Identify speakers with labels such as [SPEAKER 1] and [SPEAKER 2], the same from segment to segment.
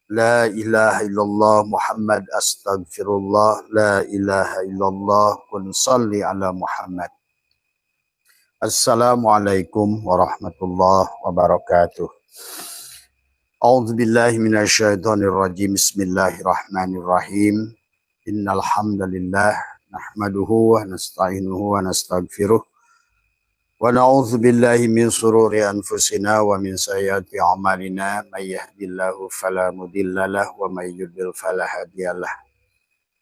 [SPEAKER 1] La ilaha illallah Muhammad astaghfirullah. La ilaha illallah kun salli ala Muhammad. Assalamualaikum warahmatullahi wabarakatuh. A'udzu billahi minasyaitonir rajim. Bismillahirrahmanirrahim. Innal hamdalillah nahmaduhu wa nasta'inuhu wa nastaghfiruh. Wa na'udzu billahi min shururi anfusina wa min sayyiati a'malina may yahdihillahu fala mudhillalah wa may yudlil fala hadiyalah.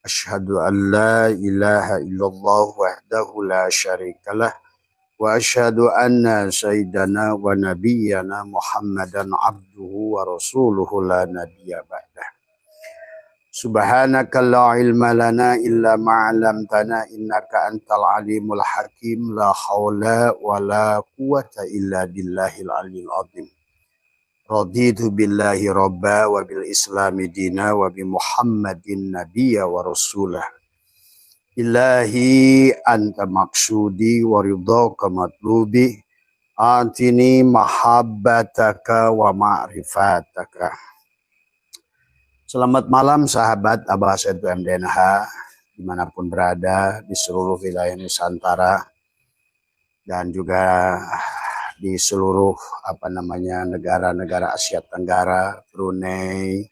[SPEAKER 1] Asyhadu an la ilaha illallah wahdahu la syarikalah wa asyhadu anna sayyidana wa nabiyyana Muhammadan abduhu wa rasuluhu la nabiyya ba'dah. Subhanaka la ilma lana illa ma 'allamtana innaka antal alimul hakim. La haula wa la quwata illa billahil aliyil azim. Raditu billahi rabba wa bil islami dina wa bi Muhammadin nabiyya wa rasulah. Ilahi anta maksudi wa ridhaka matlubi. Atini mahabbataka wa ma'rifataka. Selamat malam sahabat Abah Setu MDNH dimanapun berada di seluruh wilayah Nusantara dan juga di seluruh negara-negara Asia Tenggara, Brunei,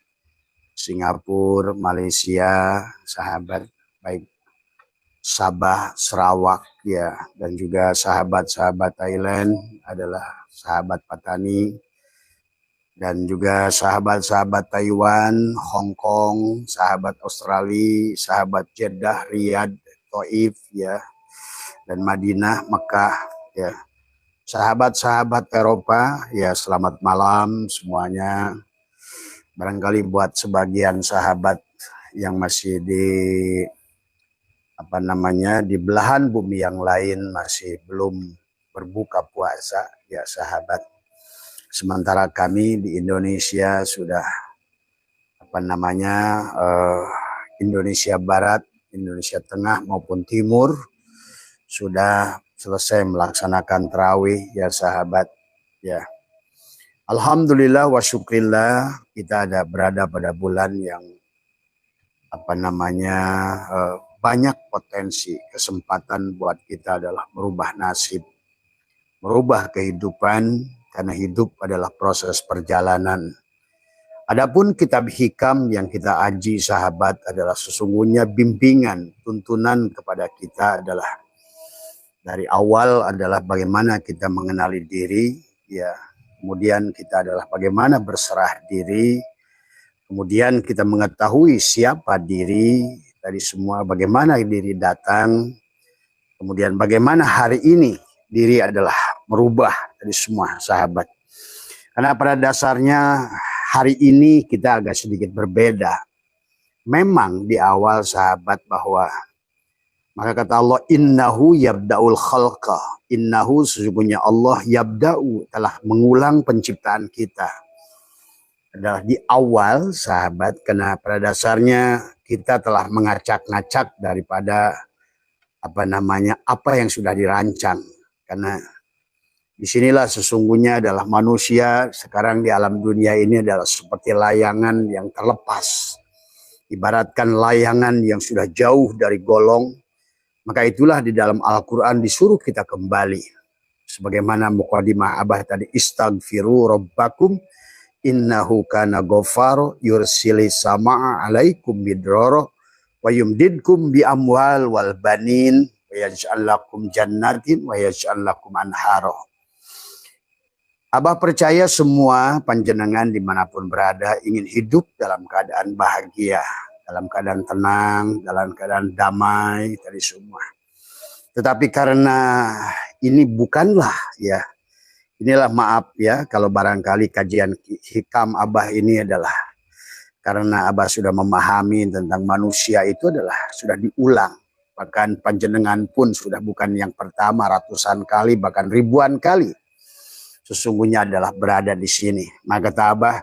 [SPEAKER 1] Singapura, Malaysia, sahabat baik Sabah, Sarawak ya, dan juga sahabat-sahabat Thailand adalah sahabat Patani. Dan juga sahabat-sahabat Taiwan, Hong Kong, sahabat Australia, sahabat Jeddah, Riyadh, Taif ya, dan Madinah, Mekah ya. Sahabat-sahabat Eropa ya, selamat malam semuanya. Barangkali buat sebagian sahabat yang masih di di belahan bumi yang lain masih belum berbuka puasa ya sahabat. Sementara kami di Indonesia sudah Indonesia Barat, Indonesia Tengah maupun Timur sudah selesai melaksanakan tarawih ya sahabat ya. Alhamdulillah wa syukrillah kita berada pada bulan yang banyak potensi, kesempatan buat kita adalah merubah nasib, merubah kehidupan. Karena hidup adalah proses perjalanan. Adapun kitab hikam yang kita aji sahabat adalah sesungguhnya bimbingan, tuntunan kepada kita adalah dari awal adalah bagaimana kita mengenali diri, ya. Kemudian kita adalah bagaimana berserah diri, kemudian kita mengetahui siapa diri, dari semua bagaimana diri datang, kemudian bagaimana hari ini diri adalah merubah dari semua sahabat. Karena pada dasarnya hari ini kita agak sedikit berbeda. Memang di awal sahabat bahwa maka kata Allah innahu yabda'ul khalqa. Innahu sesungguhnya Allah yabda'u telah mengulang penciptaan kita. Adalah di awal sahabat karena pada dasarnya kita telah mengacak-ngacak daripada apa yang sudah dirancang. Karena disinilah sesungguhnya adalah manusia sekarang di alam dunia ini adalah seperti layangan yang terlepas. Ibaratkan layangan yang sudah jauh dari golong. Maka itulah di dalam Al-Quran disuruh kita kembali. Sebagaimana muqaddimah Abah tadi. Istaghfiru rabbakum innahu kana ghafaro yursilis sama'a alaikum midroro wa yumdidkum bi amwal wal banin wa yaj'al lakum jannatin wa yaj'al lakum anharo. Abah percaya semua panjenengan dimanapun berada ingin hidup dalam keadaan bahagia, dalam keadaan tenang, dalam keadaan damai dari semua. Tetapi karena ini bukanlah ya, inilah maaf ya kalau barangkali kajian hikam Abah ini adalah karena Abah sudah memahami tentang manusia itu adalah sudah diulang. Bahkan panjenengan pun sudah bukan yang pertama, ratusan kali bahkan ribuan kali sesungguhnya adalah berada di sini. Maka kata Abah,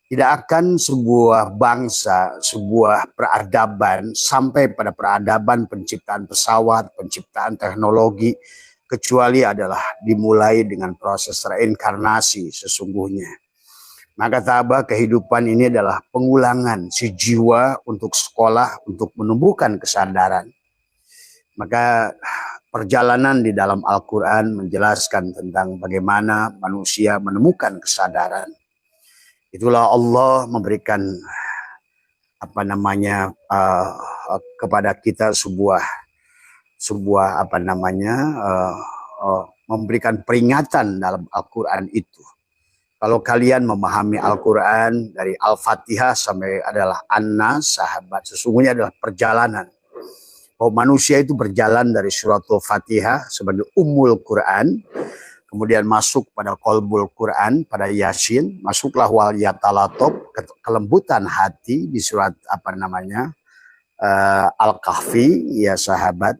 [SPEAKER 1] tidak akan sebuah bangsa, sebuah peradaban sampai pada peradaban penciptaan pesawat, penciptaan teknologi, kecuali adalah dimulai dengan proses reinkarnasi sesungguhnya. Maka tabah kehidupan ini adalah pengulangan si jiwa untuk sekolah, untuk menumbuhkan kesadaran. Maka perjalanan di dalam Al-Quran menjelaskan tentang bagaimana manusia menemukan kesadaran. Itulah Allah memberikan kepada kita sebuah memberikan peringatan dalam Al-Quran itu. Kalau kalian memahami Al-Quran dari Al-Fatihah sampai adalah An-Nas, sahabat, sesungguhnya adalah perjalanan. Bahwa manusia itu berjalan dari surat Al-Fatihah sebagai Ummul Quran, kemudian masuk pada Qalbul Quran, pada Yasin, masuklah wal yatalatop, kelembutan hati di surat Al-Kahfi, ya sahabat.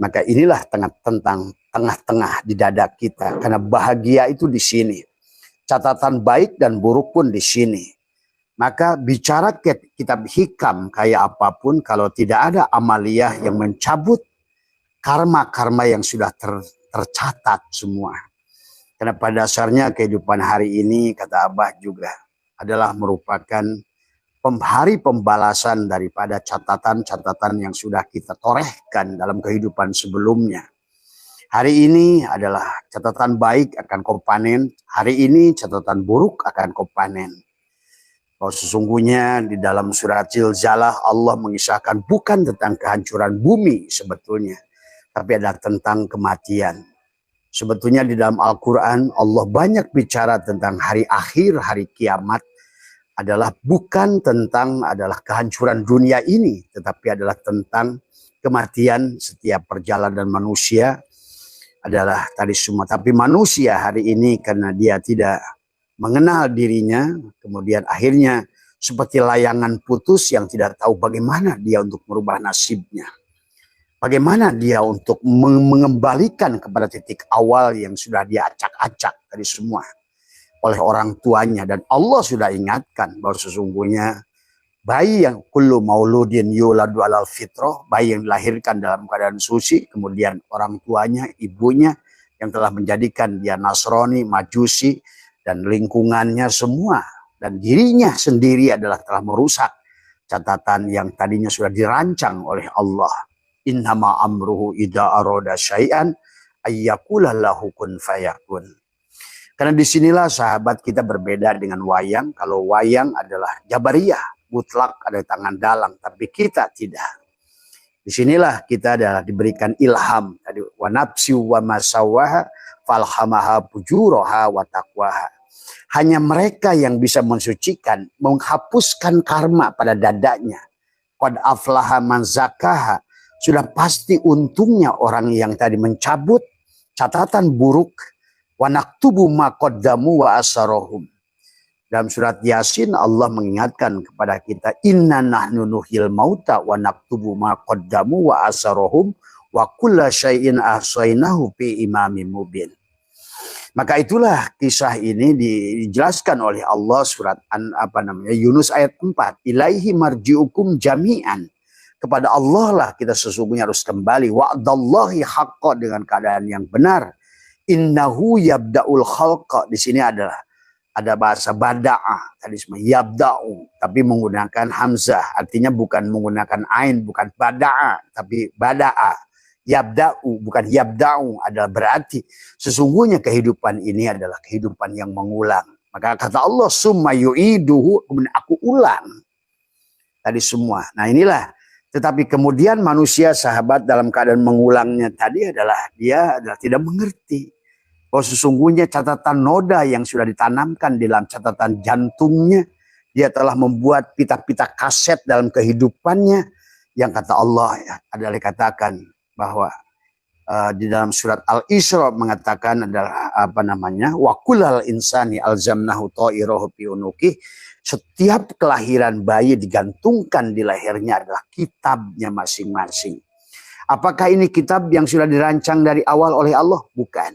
[SPEAKER 1] Maka inilah tentang tengah-tengah di dada kita, karena bahagia itu di sini. Catatan baik dan buruk pun di sini. Maka bicara kitab hikam kayak apapun, kalau tidak ada amaliyah yang mencabut karma-karma yang sudah tercatat semua. Karena pada dasarnya kehidupan hari ini, kata Abah juga, adalah merupakan hari pembalasan daripada catatan-catatan yang sudah kita torehkan dalam kehidupan sebelumnya. Hari ini adalah catatan baik akan kau panen. Hari ini catatan buruk akan kau panen. Bahwa sesungguhnya di dalam surat Zilzalah Allah mengisahkan bukan tentang kehancuran bumi sebetulnya. Tapi adalah tentang kematian. Sebetulnya di dalam Al-Quran Allah banyak bicara tentang hari akhir, hari kiamat. Adalah bukan tentang kehancuran dunia ini. Tetapi adalah tentang kematian setiap perjalanan manusia. Adalah tadi semua. Tapi manusia hari ini karena dia tidak mengenal dirinya, kemudian akhirnya seperti layangan putus yang tidak tahu bagaimana dia untuk merubah nasibnya. Bagaimana dia untuk mengembalikan kepada titik awal yang sudah dia acak-acak tadi semua oleh orang tuanya. Dan Allah sudah ingatkan bahwa sesungguhnya bayi yang kullu mauludin yuladu alal fitrah, bayi yang dilahirkan dalam keadaan suci, kemudian orang tuanya, ibunya yang telah menjadikan dia Nasrani, Majusi, dan lingkungannya semua, dan dirinya sendiri adalah telah merusak catatan yang tadinya sudah dirancang oleh Allah. Innama amruhu idza arada syai'an ayyaqula lahu kun fayakun. Karena disinilah sahabat kita berbeda dengan wayang. Kalau wayang adalah jabariyah, mutlak ada tangan dalang, tapi kita tidak. Disinilah kita adalah diberikan ilham tadi, wa nafsi wa masawaha falhamaha fujuraha wa taqwaha. Hanya mereka yang bisa mensucikan, menghapuskan karma pada dadanya. Qad aflaha man zakaha. Sudah pasti untungnya orang yang tadi mencabut catatan buruk. Wa naktubu ma qaddamu wa asarahum. Dalam surat Yasin Allah mengingatkan kepada kita, inna nahnu nuhyil mauta wa naktubu ma qaddamu wa asarahum wa kulla syai'in ahsainahu fi imamin mubin. Maka itulah kisah ini dijelaskan oleh Allah surat Yunus ayat 4. Ilaihi marji'ukum jami'an. Kepada Allah lah kita sesungguhnya harus kembali. Wa'dallahi haqqa, dengan keadaan yang benar. Innahu yabda'ul khalqa. Di sini ada bahasa bada'ah. Tadi semua yabda'u. Tapi menggunakan hamzah. Artinya bukan menggunakan ain. Bukan bada'ah. Tapi bada'ah. Yabda'u. Bukan yabda'u. Adalah berarti sesungguhnya kehidupan ini adalah kehidupan yang mengulang. Maka kata Allah, summa yu'iduhu. Kemudian aku ulang. Tadi semua. Nah inilah. Tetapi kemudian manusia sahabat dalam keadaan mengulangnya tadi adalah dia tidak mengerti. Bahwa sesungguhnya catatan noda yang sudah ditanamkan dalam catatan jantungnya, dia telah membuat pita-pita kaset dalam kehidupannya yang kata Allah adalah dikatakan bahwa di dalam surat Al-Isra mengatakan adalah wa kullal insani alzamnahu ta'irahu fi unuqih. Setiap kelahiran bayi digantungkan di lehernya adalah kitabnya masing-masing. Apakah ini kitab yang sudah dirancang dari awal oleh Allah? Bukan.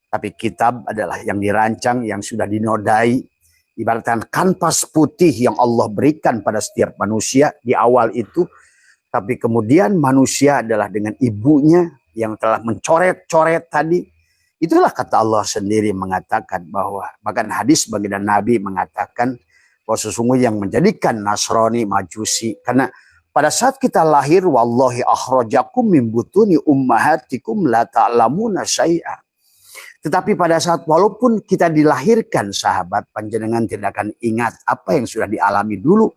[SPEAKER 1] Tapi kitab adalah yang dirancang, yang sudah dinodai. Ibaratkan kanvas putih yang Allah berikan pada setiap manusia di awal itu. Tapi kemudian manusia adalah dengan ibunya yang telah mencoret-coret tadi. Itulah kata Allah sendiri mengatakan bahwa, bahkan hadis baginda Nabi mengatakan bahwa sesungguhnya yang menjadikan Nasrani, Majusi, karena pada saat kita lahir, wallahi akhrajakum min butuni ummahatikum la ta'lamuna syai'a. Tetapi pada saat walaupun kita dilahirkan, sahabat, panjenengan tidak akan ingat apa yang sudah dialami dulu.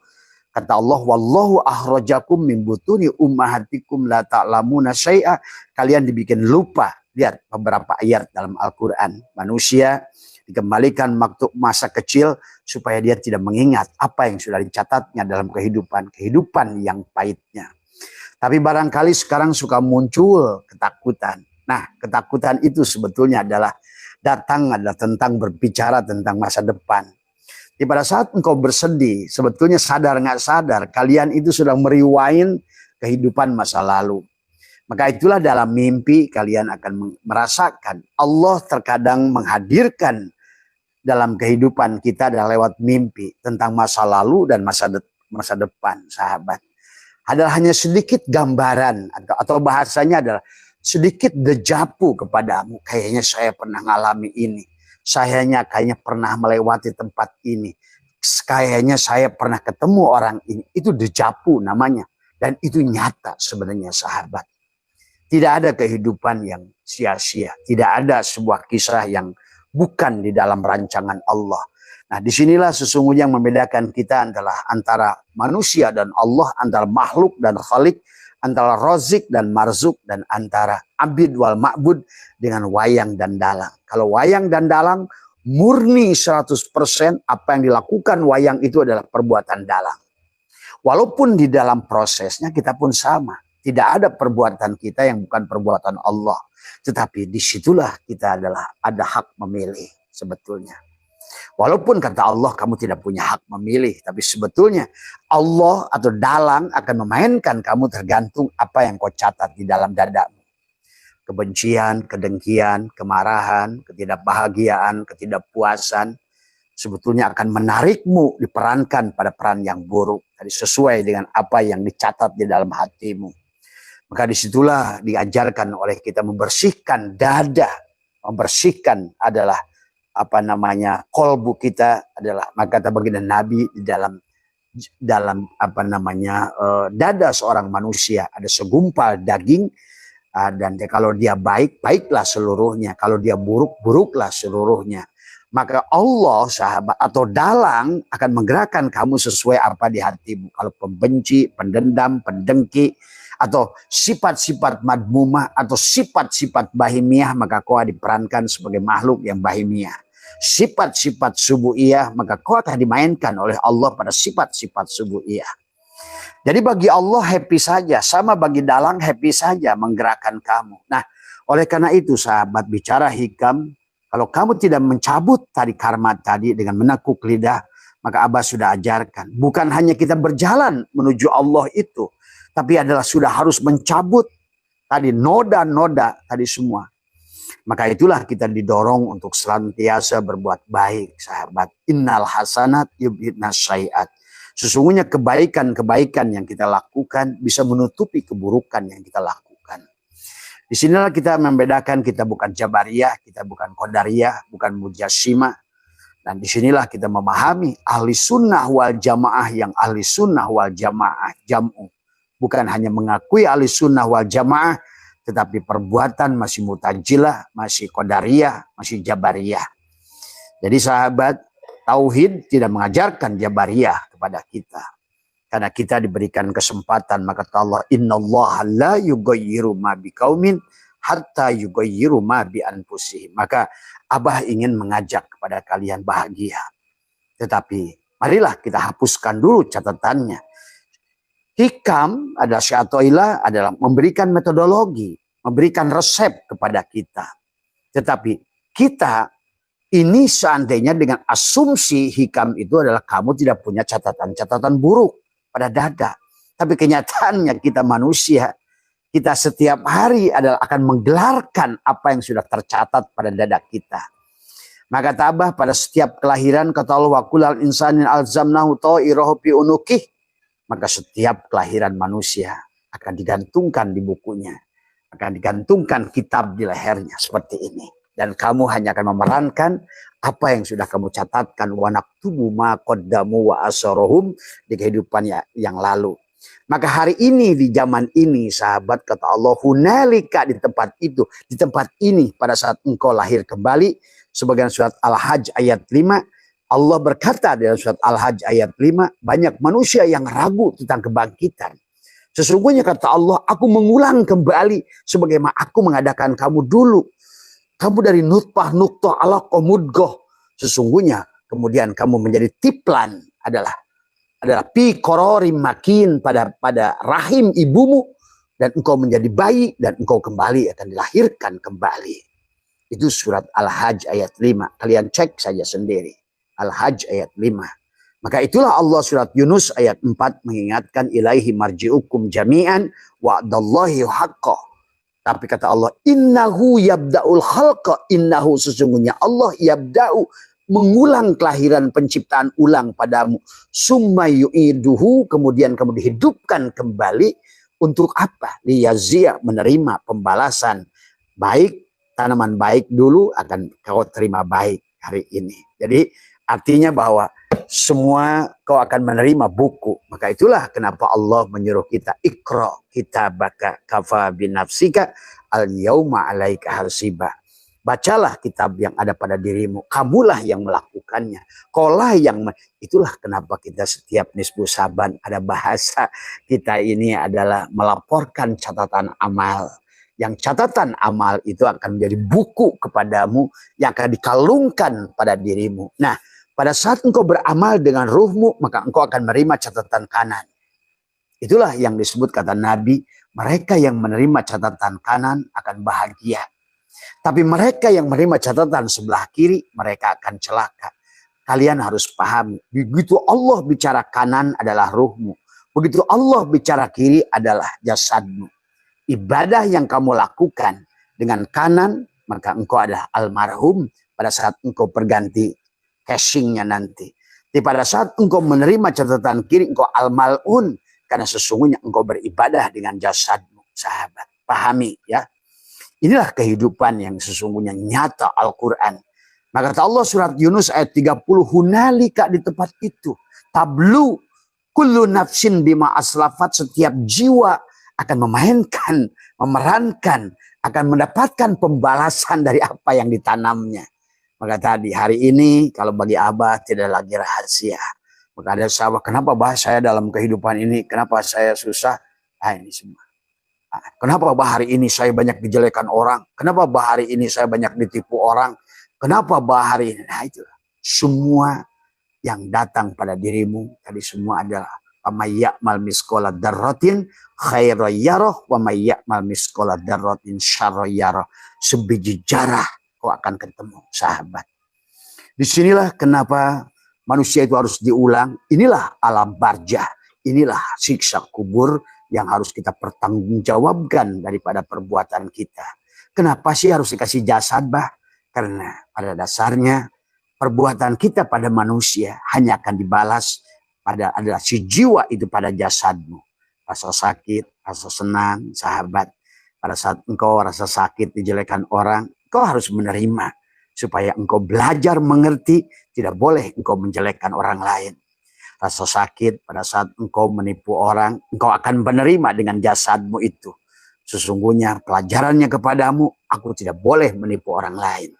[SPEAKER 1] Kata Allah, wallahu akhrajakum min butuni ummahatikum la ta'lamuna syai'a. Kalian dibikin lupa. Lihat beberapa ayat dalam Al-Quran. Manusia dikembalikan waktu masa kecil supaya dia tidak mengingat apa yang sudah dicatatnya dalam kehidupan yang pahitnya. Tapi barangkali sekarang suka muncul ketakutan. Nah, ketakutan itu sebetulnya adalah tentang berbicara tentang masa depan. Di pada saat engkau bersedih, sebetulnya sadar nggak sadar, kalian itu sudah meriwain kehidupan masa lalu. Maka itulah dalam mimpi kalian akan merasakan Allah terkadang menghadirkan dalam kehidupan kita adalah lewat mimpi tentang masa lalu dan masa depan, sahabat. Adalah hanya sedikit gambaran atau bahasanya adalah sedikit dejavu kepadamu. Kayaknya saya pernah ngalami ini. Kayaknya pernah melewati tempat ini. Kayaknya saya pernah ketemu orang ini. Itu dejavu namanya. Dan itu nyata sebenarnya, sahabat. Tidak ada kehidupan yang sia-sia. Tidak ada sebuah kisah yang bukan di dalam rancangan Allah. Nah, disinilah sesungguhnya yang membedakan kita adalah antara manusia dan Allah, antara makhluk dan khalik, antara rozik dan marzuk, dan antara abid wal ma'bud dengan wayang dan dalang. Kalau wayang dan dalang murni 100%, apa yang dilakukan wayang itu adalah perbuatan dalang. Walaupun di dalam prosesnya kita pun sama. Tidak ada perbuatan kita yang bukan perbuatan Allah. Tetapi disitulah kita ada hak memilih sebetulnya. Walaupun kata Allah kamu tidak punya hak memilih. Tapi sebetulnya Allah atau dalang akan memainkan kamu tergantung apa yang kau catat di dalam dadamu. Kebencian, kedengkian, kemarahan, ketidakbahagiaan, ketidakpuasan. Sebetulnya akan menarikmu diperankan pada peran yang buruk. Tadi sesuai dengan apa yang dicatat di dalam hatimu. Maka disitulah diajarkan oleh kita membersihkan dada. Membersihkan adalah kolbu kita adalah, maka kata baginda Nabi di dalam dada seorang manusia ada segumpal daging, dan kalau dia baik, baiklah seluruhnya. Kalau dia buruk, buruklah seluruhnya. Maka Allah, sahabat atau dalang, akan menggerakkan kamu sesuai apa di hatimu. Kalau pembenci, pendendam, pendengki, atau sifat-sifat madmumah, atau sifat-sifat bahimiyah, maka kau diperankan sebagai makhluk yang bahimiyah. Sifat-sifat subu'iyah, maka kau akan dimainkan oleh Allah pada sifat-sifat subu'iyah. Jadi bagi Allah happy saja, sama bagi dalang happy saja menggerakkan kamu. Nah, oleh karena itu sahabat, bicara hikam, kalau kamu tidak mencabut tadi karma tadi dengan menekuk lidah, maka Abah sudah ajarkan. Bukan hanya kita berjalan menuju Allah itu, tapi adalah sudah harus mencabut tadi noda-noda tadi semua. Maka itulah kita didorong untuk senantiasa berbuat baik, sahabat. Innal hasanat yubhidnas syai'at. Sesungguhnya kebaikan-kebaikan yang kita lakukan bisa menutupi keburukan yang kita lakukan. Di sinilah kita membedakan, kita bukan Jabariyah, kita bukan Qadariyah, bukan Mujassimah. Dan disinilah kita memahami ahli sunnah wal jamaah yang ahli sunnah wal jamaah jam'u. Bukan hanya mengakui ahli sunnah wal jamaah, tetapi perbuatan masih mutajilah, masih qadariyah, masih jabariyah. Jadi sahabat, tauhid tidak mengajarkan jabariyah kepada kita. Karena kita diberikan kesempatan, maka kata Allah, innallaha la yughayyiru ma biqaumin hatta yughayyiru ma bi anfusihim. Maka Abah ingin mengajak kepada kalian bahagia. Tetapi marilah kita hapuskan dulu catatannya. Hikam adalah syatoilah adalah memberikan metodologi, memberikan resep kepada kita. Tetapi kita ini seandainya dengan asumsi hikam itu adalah kamu tidak punya catatan-catatan buruk pada dada. Tapi kenyataannya kita manusia, kita setiap hari adalah akan menggelarkan apa yang sudah tercatat pada dada kita. Maka tabah pada setiap kelahiran kata Allah wa kullal insanin alzamnahu ta'irahu fi unuqih. Maka setiap kelahiran manusia akan digantungkan di bukunya. Akan digantungkan kitab di lehernya seperti ini. Dan kamu hanya akan memerankan apa yang sudah kamu catatkan. Wa naktubu ma qaddamu wa asarahum di kehidupan yang lalu. Maka hari ini di zaman ini sahabat kata Allah hunalika di tempat itu. Di tempat ini pada saat engkau lahir kembali. Sebagian surat Al-Hajj ayat 5. Allah berkata dalam surat Al-Hajj ayat 5. Banyak manusia yang ragu tentang kebangkitan. Sesungguhnya kata Allah aku mengulang kembali. Sebagaimana aku mengadakan kamu dulu. Kamu dari nutfah, nuqtah, alaqah, mudghah. Sesungguhnya kemudian kamu menjadi tiplan adalah pi qararim makin pada rahim ibumu dan engkau menjadi bayi dan engkau kembali akan dilahirkan kembali. Itu surat Al-Hajj ayat 5. Kalian cek saja sendiri. Al-Hajj ayat 5. Maka itulah Allah surat Yunus ayat 4 mengingatkan ilaihi marji'ukum jami'an wa'dallahi haqqah. Tapi kata Allah, innahu yabda'ul khalqa, innahu sesungguhnya Allah yabda'u, mengulang kelahiran penciptaan ulang padamu. Summa yu'iduhu, kemudian kamu dihidupkan kembali. Untuk apa? Liyazia, menerima pembalasan. Baik, tanaman baik dulu akan kau terima baik hari ini. Jadi artinya bahwa semua kau akan menerima buku. Maka itulah kenapa Allah menyuruh kita ikra kitabaka kafa binafsika al yauma alaika hasiba. Bacalah kitab yang ada pada dirimu. Kamulah yang melakukannya. Kaulah yang itulah kenapa kita setiap nisbu saban ada bahasa kita ini adalah melaporkan catatan amal. Yang catatan amal itu akan menjadi buku kepadamu yang akan dikalungkan pada dirimu. Nah, pada saat engkau beramal dengan ruhmu, maka engkau akan menerima catatan kanan. Itulah yang disebut kata Nabi, mereka yang menerima catatan kanan akan bahagia. Tapi mereka yang menerima catatan sebelah kiri, mereka akan celaka. Kalian harus pahami, begitu Allah bicara kanan adalah ruhmu. Begitu Allah bicara kiri adalah jasadmu. Ibadah yang kamu lakukan dengan kanan, maka engkau adalah almarhum pada saat engkau berganti cashingnya nanti. Tapi pada saat engkau menerima catatan kiri, engkau al-mal'un. Karena sesungguhnya engkau beribadah dengan jasadmu, sahabat. Pahami ya. Inilah kehidupan yang sesungguhnya nyata Al-Quran. Maka kata Allah surat Yunus ayat 30. Hunalika di tempat itu. Tablu kullu nafsin bima aslafat. Setiap jiwa akan memainkan, memerankan. Akan mendapatkan pembalasan dari apa yang ditanamnya. Maka tadi hari ini kalau bagi Abah tidak lagi rahasia. Maka ada sahabat, kenapa Bah saya dalam kehidupan ini, kenapa saya susah? Nah ini semua. Kenapa Bah hari ini saya banyak dijelekan orang? Kenapa Bah hari ini saya banyak ditipu orang? Kenapa Bah hari ini? Nah itu semua yang datang pada dirimu tadi semua adalah Wamayyamal miskola darrotin khairoyyaroh wamayyamal miskola darrotin syarroyyaroh. Sebiji jarah kau akan ketemu sahabat. Disinilah kenapa manusia itu harus diulang. Inilah alam barzah. Inilah siksa kubur yang harus kita pertanggungjawabkan daripada perbuatan kita. Kenapa sih harus dikasih jasad Bah? Karena pada dasarnya perbuatan kita pada manusia hanya akan dibalas pada adalah si jiwa itu pada jasadmu. Rasa sakit, rasa senang, sahabat. Pada saat engkau rasa sakit dijelekan orang, engkau harus menerima supaya engkau belajar mengerti tidak boleh engkau menjelekkan orang lain. Rasa sakit pada saat engkau menipu orang, engkau akan menerima dengan jasadmu itu. Sesungguhnya pelajarannya kepadamu, aku tidak boleh menipu orang lain.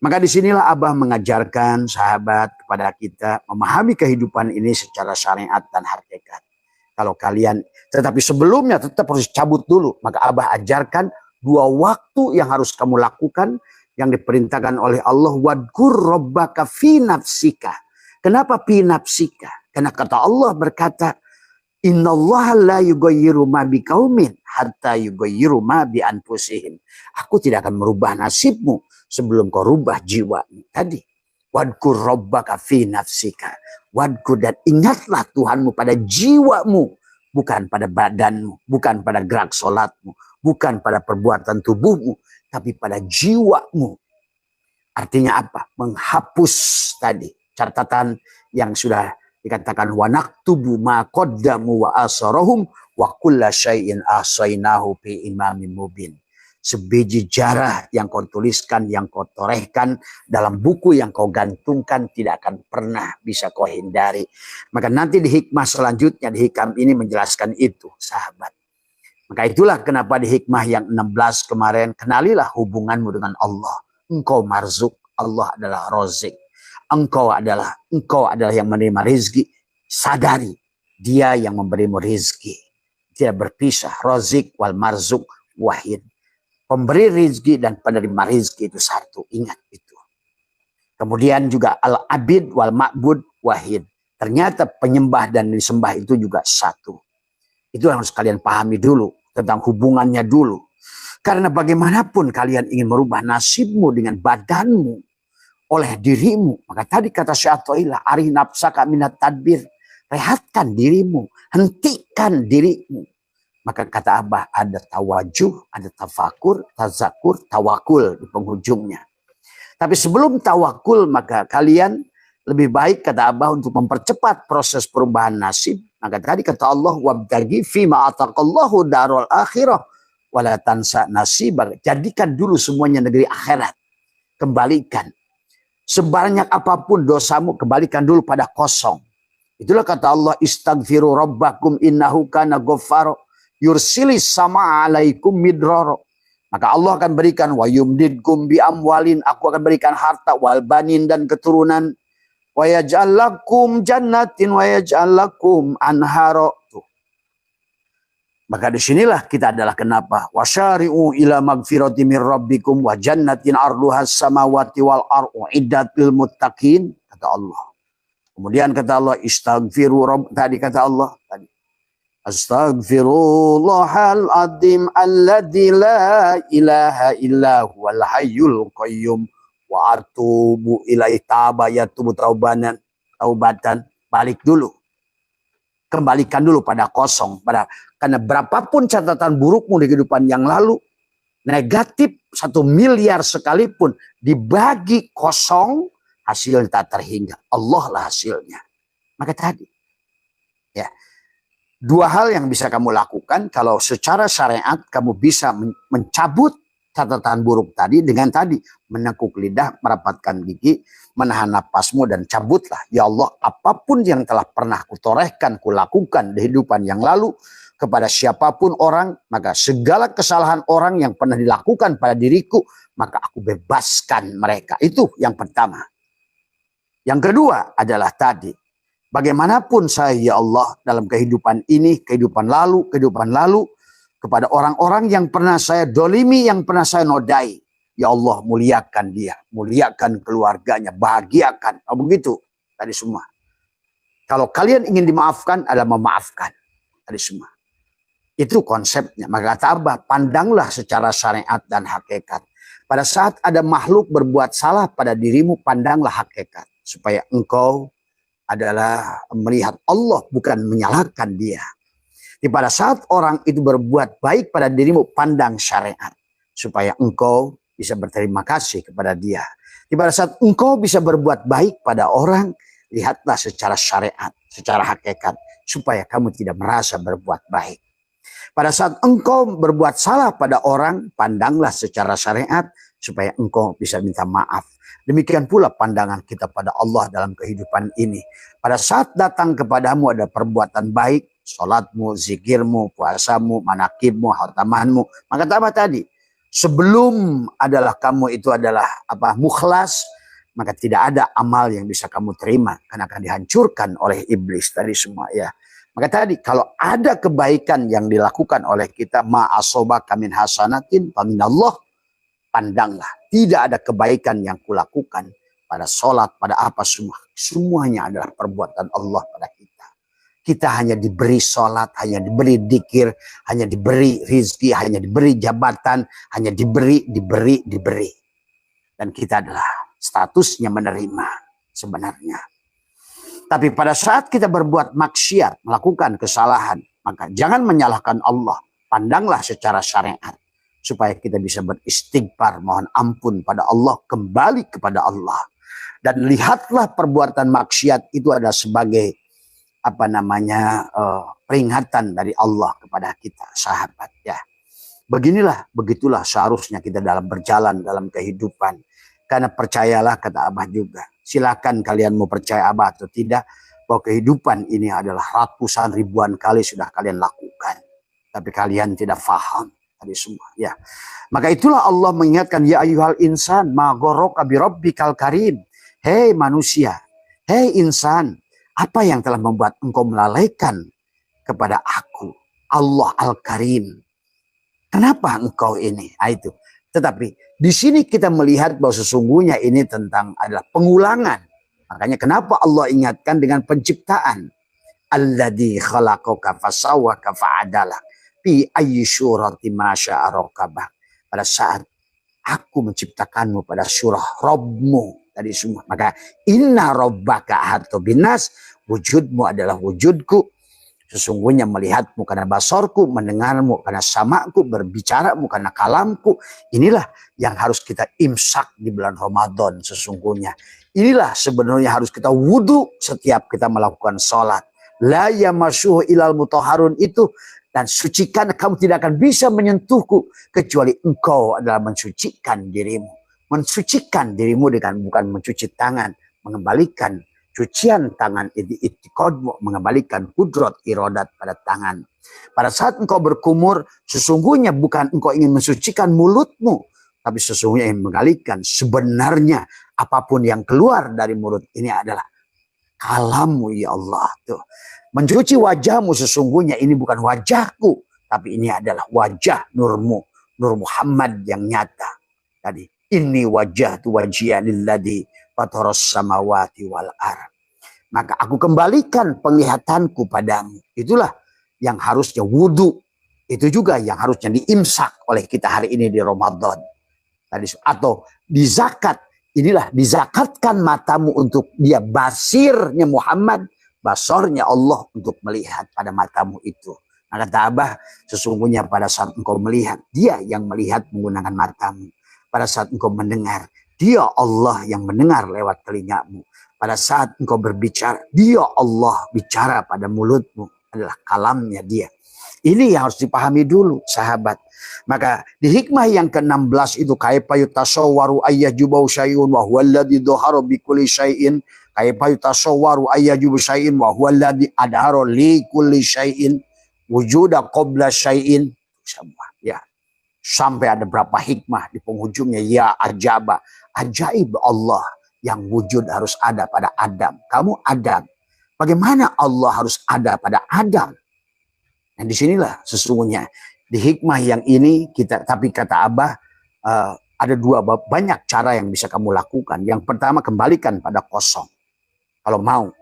[SPEAKER 1] Maka disinilah Abah mengajarkan sahabat kepada kita memahami kehidupan ini secara syariat dan hakikat. Kalau kalian, tetapi sebelumnya tetap harus cabut dulu. Maka Abah ajarkan 2 waktu yang harus kamu lakukan yang diperintahkan oleh Allah. Wadkur rabbaka fi nafsika. Kenapa fi nafsika? Karena kata Allah berkata, innallaha la yughayyiru ma biqaumin hatta yughayyiru ma bi anfusihim. Aku tidak akan merubah nasibmu sebelum kau rubah jiwamu. Tadi, wadkur rabbaka fi nafsika. Wadkur dan ingatlah Tuhanmu pada jiwamu. Bukan pada badanmu. Bukan pada gerak sholatmu. Bukan pada perbuatan tubuhmu. Tapi pada jiwamu. Artinya apa? Menghapus tadi. Catatan yang sudah dikatakan. Wa naktubu ma qaddamu wa asarahum. Wa kulla syai'in ahsainahu fi imamin mubin. sebiji jarah yang kau tuliskan, yang kau torehkan dalam buku yang kau gantungkan tidak akan pernah bisa kau hindari. Maka nanti di hikmah selanjutnya, di hikam ini menjelaskan itu, sahabat. Maka itulah kenapa di hikmah yang 16 kemarin, kenalilah hubunganmu dengan Allah. Engkau marzuk, Allah adalah rozik. Engkau adalah yang menerima rizki. Sadari, dia yang memberimu rizki. Tidak berpisah, rozik wal marzuk wahid. Pemberi rizki dan penerima rizki itu satu, ingat itu. Kemudian juga al-abid wal ma'bud wahid. Ternyata penyembah dan disembah itu juga satu. Itu yang harus kalian pahami dulu, tentang hubungannya dulu. Karena bagaimanapun kalian ingin merubah nasibmu dengan badanmu, oleh dirimu. Maka tadi kata Syekh Athaillah, arih nafsaka minat tadbir. Rehatkan dirimu, hentikan dirimu. Maka kata Abah, ada tawajuh, ada tafakur, tazakur, tawakul di penghujungnya. Tapi sebelum tawakul, maka kalian lebih baik, kata Abah, untuk mempercepat proses perubahan nasib. Maka tadi kata Allah, wabtaghi fima ataqallahu darul akhirah wala tansa nasibak. Jadikan dulu semuanya negeri akhirat. Kembalikan. Sebanyak apapun dosamu, kembalikan dulu pada kosong. Itulah kata Allah, istaghfiru rabbakum innahu kana ghaffara yursilis sama alaikum midraro. Maka Allah akan berikan wa yumdidkum bi amwalin, aku akan berikan harta wal banin dan keturunan, wa yaj'al lakum jannatin wa yaj'al lakum anhara. Maka disinilah kita adalah kenapa wasyari'u ila magfirati mir rabbikum wa jannatin arduhas samawati wal ardu iddat lil muttaqin, kata Allah. Kemudian kata Allah, istaghfiru tadi kata Allah tadi. Astaghfirullahal azim alladzi la ilaha illa huwal hayyul qayyum wa atubu ilaihi tabayatubu taubatan. Balik dulu. Kembalikan dulu pada kosong, karena berapapun catatan burukmu di kehidupan yang lalu, negatif 1 miliar sekalipun dibagi kosong, hasilnya tak terhingga. Allah lah hasilnya. Maka tadi, ya, 2 hal yang bisa kamu lakukan kalau secara syariat kamu bisa mencabut catatan buruk tadi dengan tadi menekuk lidah, merapatkan gigi, menahan napasmu dan cabutlah. Ya Allah, apapun yang telah pernah kutorehkan, kulakukan di kehidupan yang lalu kepada siapapun orang, maka segala kesalahan orang yang pernah dilakukan pada diriku, maka aku bebaskan mereka. Itu yang pertama. Yang kedua adalah tadi, bagaimanapun saya, ya Allah, dalam kehidupan ini, kehidupan lalu, kepada orang-orang yang pernah saya dolimi, yang pernah saya nodai, ya Allah, muliakan dia, muliakan keluarganya, bahagiakan. Oh, begitu tadi semua. Kalau kalian ingin dimaafkan, adalah memaafkan tadi semua. Itu konsepnya. Maka kata Abah, pandanglah secara syariat dan hakikat. Pada saat ada makhluk berbuat salah pada dirimu, pandanglah hakikat. Supaya engkau adalah melihat Allah, bukan menyalahkan dia. Pada saat orang itu berbuat baik pada dirimu, pandang syariat. Supaya engkau bisa berterima kasih kepada dia. Pada saat engkau bisa berbuat baik pada orang, lihatlah secara syariat, secara hakikat. Supaya kamu tidak merasa berbuat baik. Pada saat engkau berbuat salah pada orang, pandanglah secara syariat. Supaya engkau bisa minta maaf. Demikian pula pandangan kita pada Allah dalam kehidupan ini. Pada saat datang kepadamu ada perbuatan baik, sholatmu, zikirmu, puasamu, manakibmu, khatamanmu. Maka apa tadi? Sebelum adalah kamu itu adalah mukhlas, maka tidak ada amal yang bisa kamu terima. Karena akan dihancurkan oleh iblis tadi semua ya. Maka tadi kalau ada kebaikan yang dilakukan oleh kita, ma'asobaka min hasanatin faminallah, pandanglah. Tidak ada kebaikan yang kulakukan pada sholat, pada apa semua. Semuanya adalah perbuatan Allah pada kita. Kita hanya diberi sholat, hanya diberi dzikir, hanya diberi rizki, hanya diberi jabatan, hanya diberi. Dan kita adalah statusnya menerima sebenarnya. Tapi pada saat kita berbuat maksiat, melakukan kesalahan, maka jangan menyalahkan Allah. Pandanglah secara syariat. Supaya kita bisa beristighfar, mohon ampun pada Allah, kembali kepada Allah. Dan lihatlah perbuatan maksiat itu adalah sebagai peringatan dari Allah kepada kita, sahabat ya. Beginilah, begitulah seharusnya kita dalam berjalan dalam kehidupan. Karena percayalah, kata Abah juga, silakan kalian mau percaya Abah atau tidak, bahwa kehidupan ini adalah ratusan ribuan kali sudah kalian lakukan. Tapi kalian tidak faham tadi semua. Ya. Maka itulah Allah mengingatkan, ya ayyuhal insan, ma ghorraka bi rabbikal karim. Hei manusia, hei insan, apa yang telah membuat engkau melalaikan kepada aku, Allah Al-Karim? Kenapa engkau ini? Itu. Tetapi di sini kita melihat bahwa sesungguhnya ini tentang adalah pengulangan. Makanya kenapa Allah ingatkan dengan penciptaan. Alladzi khalaqaka fasawwaka fa'adala fi ayyi surati ma syaa rakabak. Pada saat aku menciptakanmu pada surah Rabbmu tadi semua. Maka inna rabbaka ahata binas, wujudmu adalah wujudku. Sesungguhnya melihatmu karena basorku, mendengarmu karena samaku, berbicaramu karena kalamku. Inilah yang harus kita imsak di bulan Ramadan sesungguhnya. Inilah sebenarnya harus kita wudhu setiap kita melakukan sholat. La yamassuhu ilal mutahharun itu. Dan sucikan, kamu tidak akan bisa menyentuhku kecuali engkau adalah mensucikan dirimu. Mensucikan dirimu dengan bukan mencuci tangan, mengembalikan cucian tangan i'tiqadmu, mengembalikan kudrat iradat pada tangan. Pada saat engkau berkumur, sesungguhnya bukan engkau ingin mensucikan mulutmu, tapi sesungguhnya ingin mengalihkan sebenarnya apapun yang keluar dari mulut ini adalah kalammu ya Allah. Tuh. Mencuci wajahmu sesungguhnya ini bukan wajahku, tapi ini adalah wajah nurmu, Nur Muhammad yang nyata. Tadi, ini wajah tu wajhiya lilladzi fataras samawati wal ard. Maka aku kembalikan penglihatanku padamu. Itulah yang harusnya wudhu. Itu juga yang harusnya diimsak oleh kita hari ini di Ramadan. Atau di zakat. Inilah dizakatkan matamu untuk dia basirnya Muhammad. Basornya Allah untuk melihat pada matamu itu. Nah, kata Abah, sesungguhnya pada saat engkau melihat, dia yang melihat menggunakan matamu. Pada saat engkau mendengar, dia Allah yang mendengar lewat telingamu. Pada saat engkau berbicara, dia Allah bicara pada mulutmu. Adalah kalamnya dia. Ini yang harus dipahami dulu, sahabat. Maka di hikmah yang ke-16 itu, kaifa yutasawwaru ayyajubau syai'un wa huwa alladzi dhahara bi kulli syai'in. Kaifa yutasawwaru ayyajubu syai'in wa huwa alladzi adhara li kulli syai'in wujuda qabla syai'in. Semua, ya. Sampai ada berapa hikmah di penghujungnya, ya ajaba, ajaib Allah yang wujud harus ada pada Adam. Kamu Adam. Bagaimana Allah harus ada pada Adam? Dan disinilah sesungguhnya di hikmah yang ini kita, tapi kata Abah, ada banyak cara yang bisa kamu lakukan. Yang pertama, kembalikan pada kosong. Kalau mau.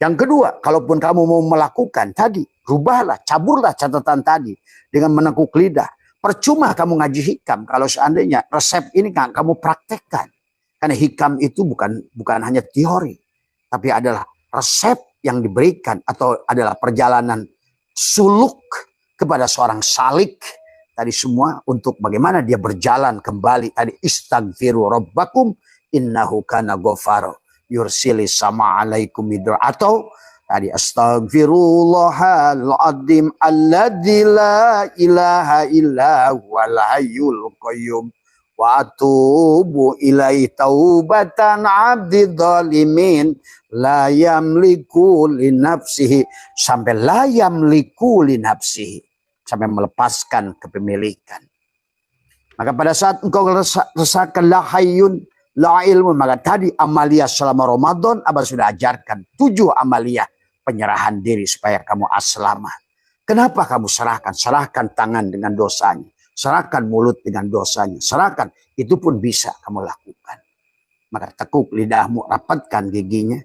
[SPEAKER 1] Yang kedua, kalaupun kamu mau melakukan tadi, rubahlah, caburlah catatan tadi dengan menekuk lidah. Percuma kamu ngaji hikam kalau seandainya resep ini kan kamu praktekkan. Karena hikam itu bukan hanya teori, tapi adalah resep yang diberikan atau adalah perjalanan suluk kepada seorang salik tadi semua untuk bagaimana dia berjalan kembali. Tadi istaghfiru rabbakum innahu kana ghafaro yursilis sama alaikum midra, atau tadi astaghfirullahal azim alladzi la ilaha illa huwal hayyul qayyum wa atubu ilaihi taubatan abdi dzalimin la yamliku li nafsihi, sampai la yamliku li nafsihi, sampai melepaskan kepemilikan. Maka pada saat engkau rasakan la hayyun la ilmu, maka tadi amalia selama Ramadan Abah sudah ajarkan 7 amalia penyerahan diri supaya kamu aslamah. Kenapa kamu serahkan? Serahkan tangan dengan dosanya, serahkan mulut dengan dosanya, serahkan, itu pun bisa kamu lakukan. Maka tekuk lidahmu, rapatkan giginya,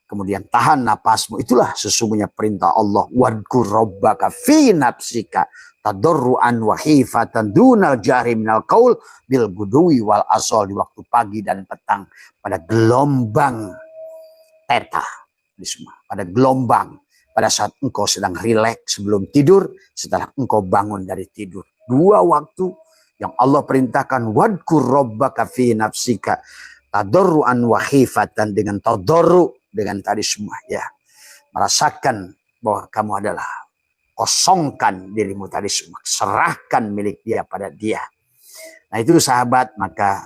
[SPEAKER 1] kemudian tahan napasmu. Itulah sesungguhnya perintah Allah. Wadkur rabbaka fi nafsika tadarruan wa khifatan dunal jahri minal qaul bil guduwi wal asal, di waktu pagi dan petang, pada gelombang teta, pada gelombang, pada saat engkau sedang rileks sebelum tidur, setelah engkau bangun dari tidur. 2 waktu yang Allah perintahkan, wadkur rabbaka fi nafsika tadarruan wa khifatan, dengan tadarru, dengan tadi semua ya, merasakan bahwa kamu adalah kosongkan dirimu tadi semua, serahkan milik dia pada dia. Nah itu sahabat, maka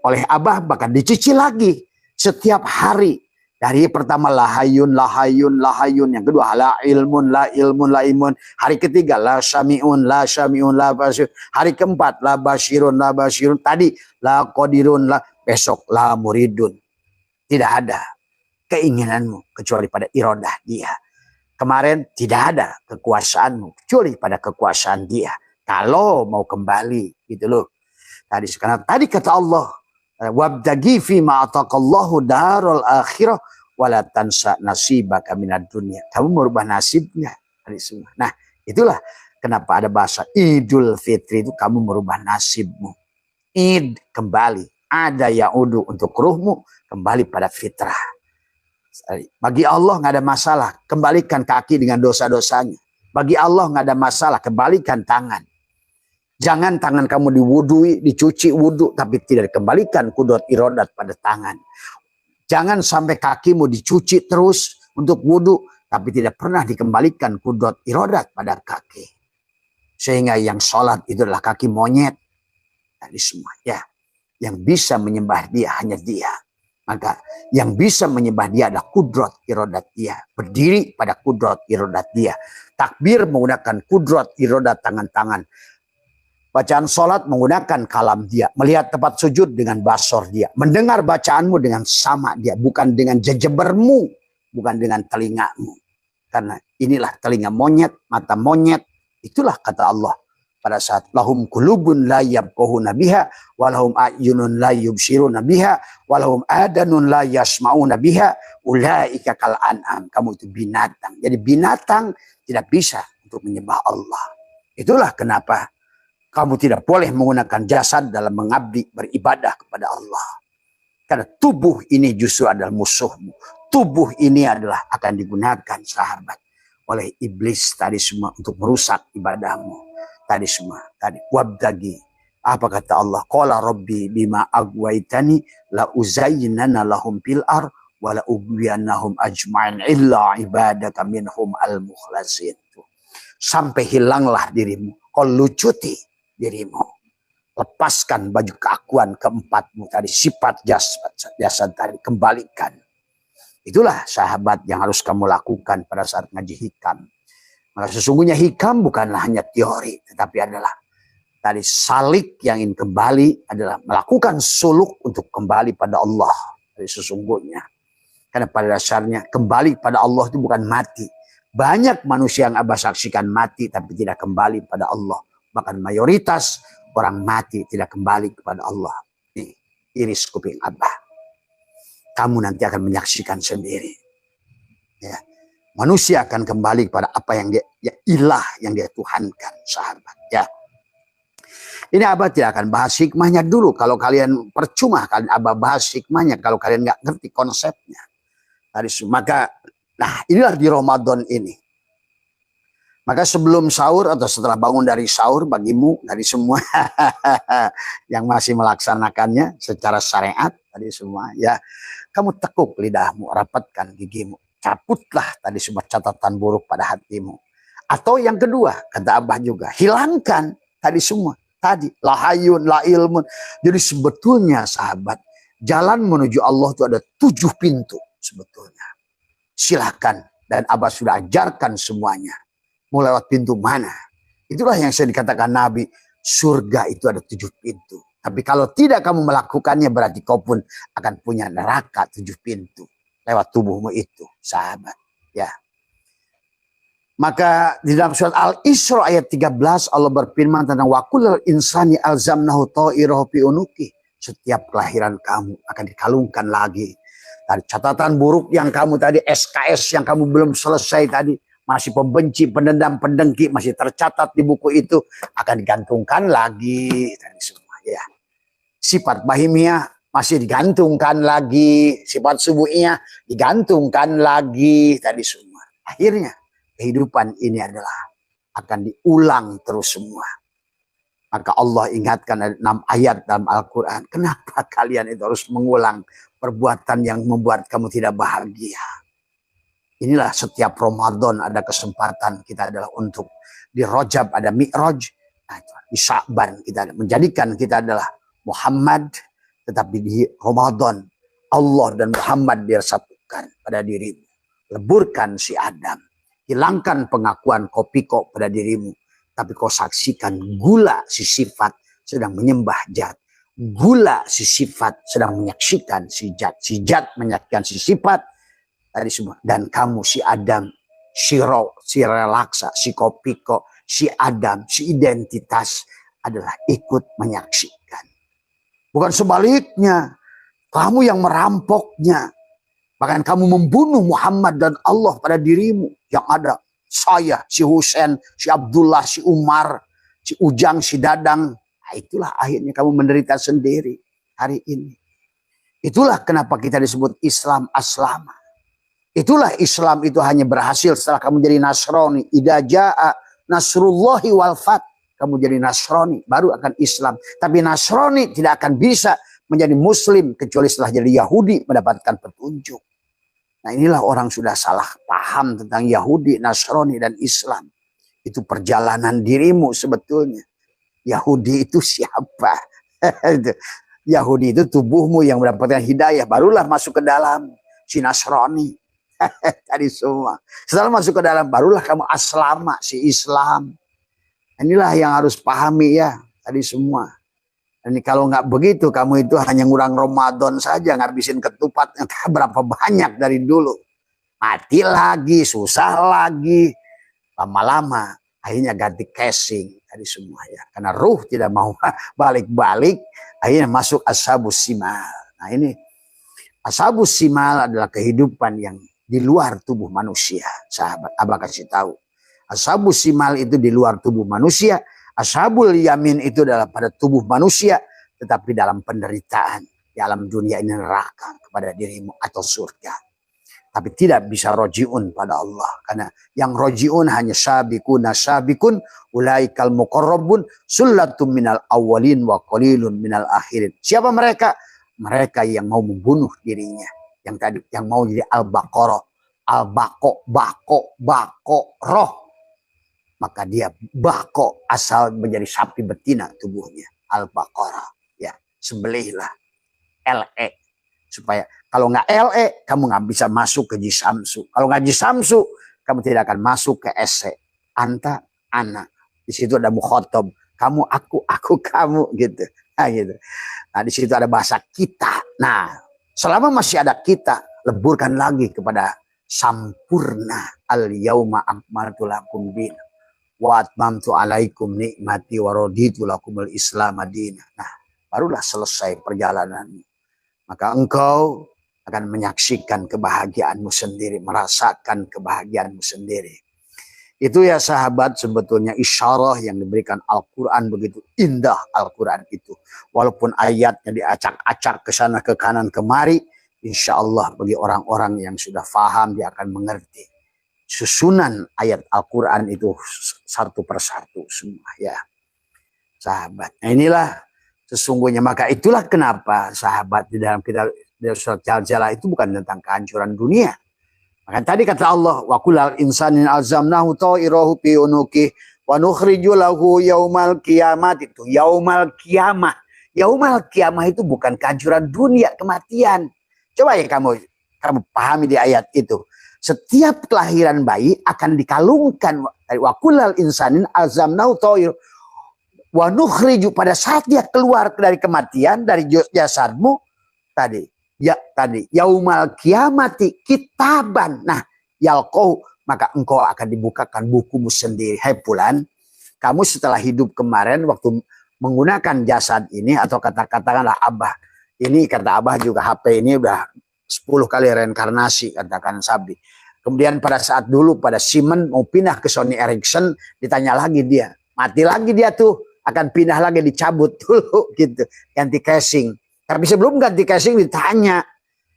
[SPEAKER 1] oleh Abah bahkan dicicil lagi setiap hari. Dari pertama lahayun, lahayun, lahayun. Yang kedua la ilmun, la ilmun, la ilmun. Hari ketiga la syami'un, la syami'un, la basirun. Hari keempat la basirun, la basirun. Tadi la qadirun, la, besok la muridun. Tidak ada keinginanmu kecuali pada iradah dia. Kemarin tidak ada kekuasaanmu kecuali pada kekuasaan dia. Kalau mau kembali gitu loh. Tadi kata Allah, wabtagi fi ma ataqallahu darul akhirah wala tansa nasibaka minad dunya. Kamu merubah nasibnya dari semua. Nah, itulah kenapa ada bahasa Idul Fitri itu kamu merubah nasibmu. Id kembali, ada yaudu untuk ruhmu kembali pada fitrah. Bagi Allah nggak ada masalah, kembalikan kaki dengan dosa-dosanya. Bagi Allah nggak ada masalah, kembalikan tangan. Jangan tangan kamu diwudui, dicuci wudhu, tapi tidak dikembalikan kudrat iradat pada tangan. Jangan sampai kakimu dicuci terus untuk wudhu, tapi tidak pernah dikembalikan kudrat iradat pada kaki. Sehingga yang sholat itu adalah kaki monyet. Tadi semua ya, yang bisa menyembah dia hanya dia. Maka yang bisa menyembah dia adalah kudrat iradat dia. Berdiri pada kudrat iradat dia. Takbir menggunakan kudrat iradat tangan-tangan. Bacaan sholat menggunakan kalam dia. Melihat tempat sujud dengan basor dia. Mendengar bacaanmu dengan sama dia. Bukan dengan jejebermu. Bukan dengan telingamu. Karena inilah telinga monyet, mata monyet. Itulah kata Allah. Pada saat lahum kulubun la yabqahuna biha. Walahum a'yunun la yubsiruna biha. Walahum adanun la yasma'una biha. Ulaika kal an'am. Kamu itu binatang. Jadi binatang tidak bisa untuk menyembah Allah. Itulah kenapa kamu tidak boleh menggunakan jasad dalam mengabdi beribadah kepada Allah. Karena tubuh ini justru adalah musuhmu. Tubuh ini adalah akan digunakan sahabat oleh iblis tadi semua untuk merusak ibadahmu. Tadi semua. Tadi wabdagi. Apa kata Allah? Qala rabbi bima agwaitani la uzayyinana lahum fil ar wa la ubiyannahum ajma'in illa ibadaka minhum al-mukhlasin. Sampai hilanglah dirimu. Kau lucuti dirimu. Lepaskan baju keakuan keempatmu tadi. Sifat jasad tadi. Kembalikan. Itulah sahabat yang harus kamu lakukan pada saat ngaji hikam. Maka sesungguhnya hikam bukanlah hanya teori. Tetapi adalah tadi salik yang ingin kembali adalah melakukan suluk untuk kembali pada Allah. Jadi sesungguhnya. Karena pada dasarnya kembali pada Allah itu bukan mati. Banyak manusia yang Abah saksikan mati tapi tidak kembali pada Allah. Bahkan mayoritas orang mati tidak kembali kepada Allah. Nih, iris kuping Abah. Kamu nanti akan menyaksikan sendiri. Ya. Manusia akan kembali kepada apa yang dia ilah, yang dia tuhankan, sahabat. Ya. Ini Abah tidak akan bahas hikmahnya dulu. Kalau kalian percuma, kalian Abah bahas hikmahnya. Kalau kalian nggak ngerti konsepnya. Maka, inilah di Ramadan ini. Maka sebelum sahur atau setelah bangun dari sahur bagimu dari semua yang masih melaksanakannya secara syariat tadi semua ya, kamu tekuk lidahmu, rapatkan gigimu, cabutlah tadi semua catatan buruk pada hatimu. Atau yang kedua kata Abah juga, hilangkan tadi semua tadi lahayun, la ilmun. Jadi sebetulnya sahabat, jalan menuju Allah itu ada 7 pintu sebetulnya. Silahkan, dan Abah sudah ajarkan semuanya. Mau lewat pintu mana? Itulah yang saya dikatakan Nabi. Surga itu ada 7 pintu. Tapi kalau tidak kamu melakukannya berarti kau pun akan punya neraka 7 pintu. Lewat tubuhmu itu, sahabat. Ya. Maka di dalam surat Al-Isra ayat 13 Allah berfirman tentang waqulul insani alzamnahu ta'irahu fi unuki. Setiap kelahiran kamu akan dikalungkan lagi. Dari catatan buruk yang kamu tadi, SKS yang kamu belum selesai tadi. Masih pembenci, pendendam, pendengki masih tercatat di buku itu akan digantungkan lagi dan semua ya. Sifat bahimiyah masih digantungkan lagi, sifat subuhiyah digantungkan lagi tadi semua. Akhirnya kehidupan ini adalah akan diulang terus semua. Maka Allah ingatkan ada 6 ayat dalam Al-Quran. Kenapa kalian itu harus mengulang perbuatan yang membuat kamu tidak bahagia? Inilah setiap Ramadan ada kesempatan kita adalah untuk di Rajab ada Mi'raj, nah, di Sya'ban kita menjadikan kita adalah Muhammad, tetapi di Ramadan Allah dan Muhammad disatukan pada dirimu. Leburkan si Adam, hilangkan pengakuan kopiko pada dirimu, tapi kau saksikan gula si sifat sedang menyembah zat. Gula si sifat sedang menyaksikan si zat. Si zat menyaksikan si sifat tadi semua. Dan kamu si Adam, si roh, si relaksa, si kopiko, si Adam, si identitas adalah ikut menyaksikan. Bukan sebaliknya. Kamu yang merampoknya. Bahkan kamu membunuh Muhammad dan Allah pada dirimu. Yang ada saya, si Husain, si Abdullah, si Umar, si Ujang, si Dadang. Nah, itulah akhirnya kamu menderita sendiri hari ini. Itulah kenapa kita disebut Islam aslama. Itulah Islam itu hanya berhasil setelah kamu jadi Nasrani. Idza jaa nasrullahi wal fath. Kamu jadi Nasrani, baru akan Islam. Tapi Nasrani tidak akan bisa menjadi Muslim kecuali setelah jadi Yahudi mendapatkan petunjuk. Nah, inilah orang sudah salah paham tentang Yahudi, Nasrani, dan Islam. Itu perjalanan dirimu sebetulnya. Yahudi itu siapa? Yahudi itu tubuhmu yang mendapatkan hidayah. Barulah masuk ke dalam si Nasrani. Tadi semua. Setelah masuk ke dalam, barulah kamu aslama, si Islam. Inilah yang harus pahami ya. Tadi semua. Dan kalau nggak begitu, kamu itu hanya ngurang Ramadan saja, ngabisin ketupat berapa banyak dari dulu. Mati lagi, susah lagi. Lama-lama akhirnya ganti casing tadi semua ya. Karena ruh tidak mau balik-balik, akhirnya masuk ashabus simal. Nah ini ashabus simal adalah kehidupan yang di luar tubuh manusia. Sahabat, Abah kasih tahu. Ashabus simal itu di luar tubuh manusia. Ashabul yamin itu adalah pada tubuh manusia, tetapi dalam penderitaan. Di alam dunia ini neraka kepada dirimu atau surga. Tapi tidak bisa rojiun pada Allah. Karena yang rojiun hanya sabikun, ulaikal muqarrabun, sullatum minal awwalin wa qalilun minal akhirin. Siapa mereka? Mereka yang mau membunuh dirinya. Yang tadi yang mau jadi al-baqarah, bako roh. Maka dia bako asal menjadi sapi betina tubuhnya. Al-baqarah. Ya, sembelihlah. LE. Supaya kalau nggak LE, kamu nggak bisa masuk ke jisamsu. Kalau nggak jisamsu, kamu tidak akan masuk ke SE. Anta, anak. Di situ ada mukhotob. Kamu, aku, kamu. Gitu. Nah, gitu. Nah, di situ ada bahasa kita. Nah, selama masih ada kita, leburkan lagi kepada sampurna. Al-yauma akmaltu lakum din. Wa atmamtu alaikum nikmati wa raditu lakumul islam madinah. Nah, barulah selesai perjalanan. Maka engkau akan menyaksikan kebahagiaanmu sendiri, merasakan kebahagiaanmu sendiri. Itu ya sahabat, sebetulnya isyarah yang diberikan Al-Quran, begitu indah Al-Quran itu. Walaupun ayatnya diacak-acak ke sana ke kanan kemari, insya Allah bagi orang-orang yang sudah faham dia akan mengerti. Susunan ayat Al-Quran itu satu persatu semua ya sahabat. Nah, inilah sesungguhnya, maka itulah kenapa sahabat di dalam kitab surat Jaljalah itu bukan tentang kehancuran dunia. Maka tadi kata Allah, wa kullal insanin alzamnahu ta'irahu fi unuki wa nukhriju lahu yaumal kiamat. Itu yaumal kiamah. Yaumal kiamah itu bukan kehancuran dunia, kematian. Coba ya kamu pahami di ayat itu. Setiap kelahiran bayi akan dikalungkan. Wa kullal insanin alzamnahu ta'irahu wa nukhriju, pada saat dia keluar dari kematian, dari jasadmu tadi. Ya tadi yaumal kiamati kitaban. Nah, yalqau, maka engkau akan dibukakan bukumu sendiri. Hai Fulan, kamu setelah hidup kemarin waktu menggunakan jasad ini, atau katakanlah Abah. Ini kata Abah juga HP ini udah 10 kali reinkarnasi, katakan Sabdi. Kemudian pada saat dulu pada Siemens mau pindah ke Sony Ericsson, ditanya lagi dia. Mati lagi dia tuh, akan pindah lagi, dicabut dulu gitu, ganti casing. Tapi sebelum ganti casing ditanya,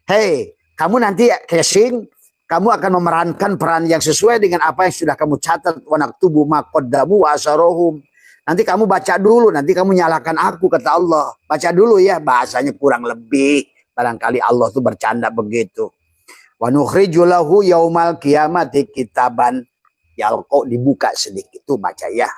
[SPEAKER 1] hey, kamu nanti casing, kamu akan memerankan peran yang sesuai dengan apa yang sudah kamu catat. Wanak tubuh makodamu wasarohum. Nanti kamu baca dulu, nanti kamu nyalakan aku, kata Allah. Baca dulu ya, bahasanya kurang lebih. Barangkali Allah tuh bercanda begitu. Wa nukhriju lahu yaumal qiyamati kitaban yalqa, dibuka sedikit tuh baca ya.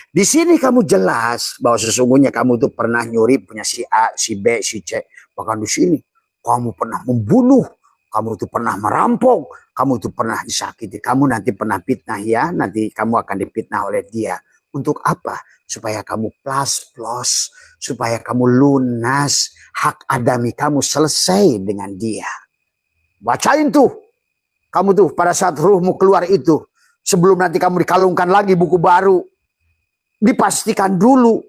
[SPEAKER 1] Di sini kamu jelas bahwa sesungguhnya kamu tuh pernah nyuri punya si A, si B, si C. Bahkan di sini kamu pernah membunuh, kamu itu pernah merampok, kamu itu pernah disakiti, kamu nanti pernah fitnah ya, nanti kamu akan difitnah oleh dia. Untuk apa? Supaya kamu plus, supaya kamu lunas, hak adami kamu selesai dengan dia. Bacain tuh, kamu tuh pada saat ruhmu keluar itu, sebelum nanti kamu dikalungkan lagi buku baru, dipastikan dulu.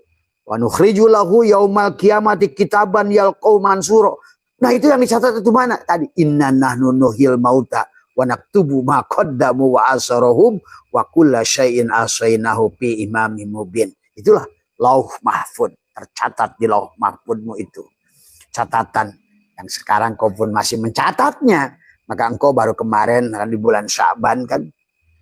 [SPEAKER 1] Wa nukhriju lahu yaumal qiyamati kitaban yalqau mansura. Nah itu yang dicatat itu mana? Tadi inna nahnu nuhyil mauta wa naktubu ma qaddamu wa asarahum wa kulla syai'in ahsainahu fi imamin mubin. Itulah lauh mahfud, tercatat di lauh mahfudmu itu. Catatan yang sekarang kau pun masih mencatatnya. Maka engkau baru kemarin di bulan Sya'ban kan,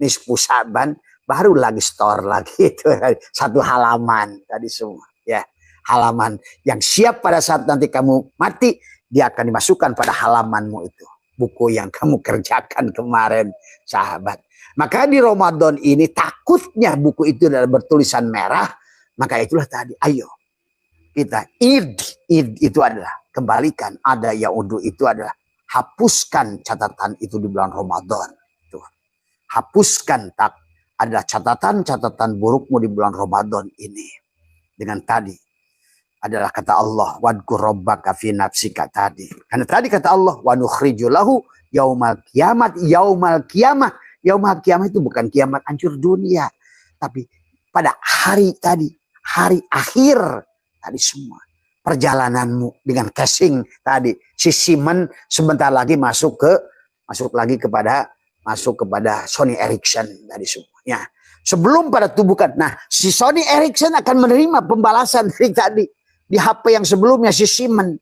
[SPEAKER 1] nisfu Sya'ban, baru lagi store lagi itu satu halaman tadi semua ya, halaman yang siap pada saat nanti kamu mati, dia akan dimasukkan pada halamanmu itu, buku yang kamu kerjakan kemarin sahabat. Maka di Ramadan ini takutnya buku itu adalah bertulisan merah, maka itulah tadi ayo kita id itu adalah kembalikan, ada yaudu itu adalah hapuskan catatan itu di bulan Ramadan. Tuh. Hapuskan adalah catatan-catatan burukmu di bulan Ramadan ini. Dengan tadi adalah kata Allah, wadkur rabbaka fi nafsika tadi. Karena tadi kata Allah, wa nukhriju lahu yaumal kiamat, yaumal kiamah. Yaumal kiamah itu bukan kiamat hancur dunia, tapi pada hari tadi, hari akhir tadi semua. Perjalananmu dengan casing tadi, si Simon sebentar lagi masuk kepada Sony Ericsson tadi semuanya. Sebelum pada tubuhkan, nah si Sony Ericsson akan menerima pembalasan dari tadi di HP yang sebelumnya si Simon.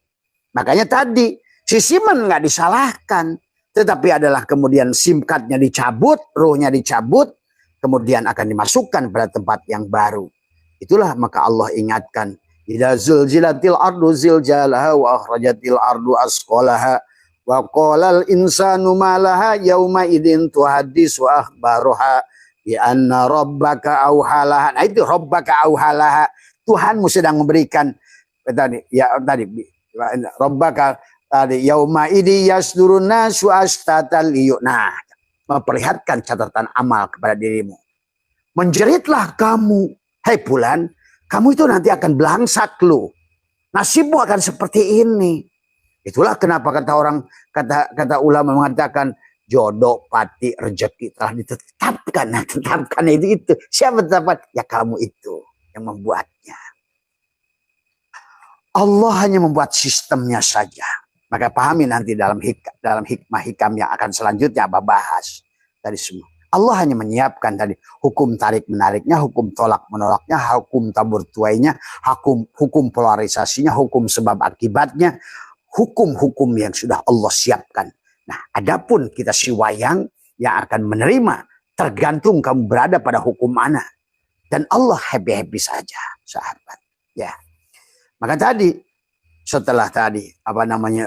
[SPEAKER 1] Makanya tadi si Simon nggak disalahkan, tetapi adalah kemudian SIM cardnya dicabut, rohnya dicabut, kemudian akan dimasukkan pada tempat yang baru. Itulah maka Allah ingatkan, idza zulzilatil ardu zilzalaha wa akhrajatil ardu asqalaha wa qalal insanu ma laha yauma idzin tuhaddisu akhbaruha bi anna rabbaka auhalaha. Nah itu rabbaka auhalaha, Tuhanmu sedang memberikan tadi rabbaka tadi yauma idzi yasdurun nasu astatal liyu. Nah, memperlihatkan catatan amal kepada dirimu. Menjeritlah kamu, hai bulan, kamu itu nanti akan belangsak lu. Nasibmu akan seperti ini. Itulah kenapa kata ulama mengatakan jodoh, pati, rezeki telah ditetapkan. Nah, tetapkan itu. Siapa tetapkan? Ya kamu itu yang membuatnya. Allah hanya membuat sistemnya saja. Maka pahami nanti dalam hikmah hikam yang akan selanjutnya Abah bahas tadi semua. Allah hanya menyiapkan tadi hukum tarik menariknya, hukum tolak menolaknya, hukum tabur tuainya, hukum polarisasinya, hukum sebab akibatnya, hukum-hukum yang sudah Allah siapkan. Nah, adapun kita si wayang yang akan menerima, tergantung kamu berada pada hukum mana. Dan Allah happy-happy saja, sahabat. Ya. Maka tadi setelah tadi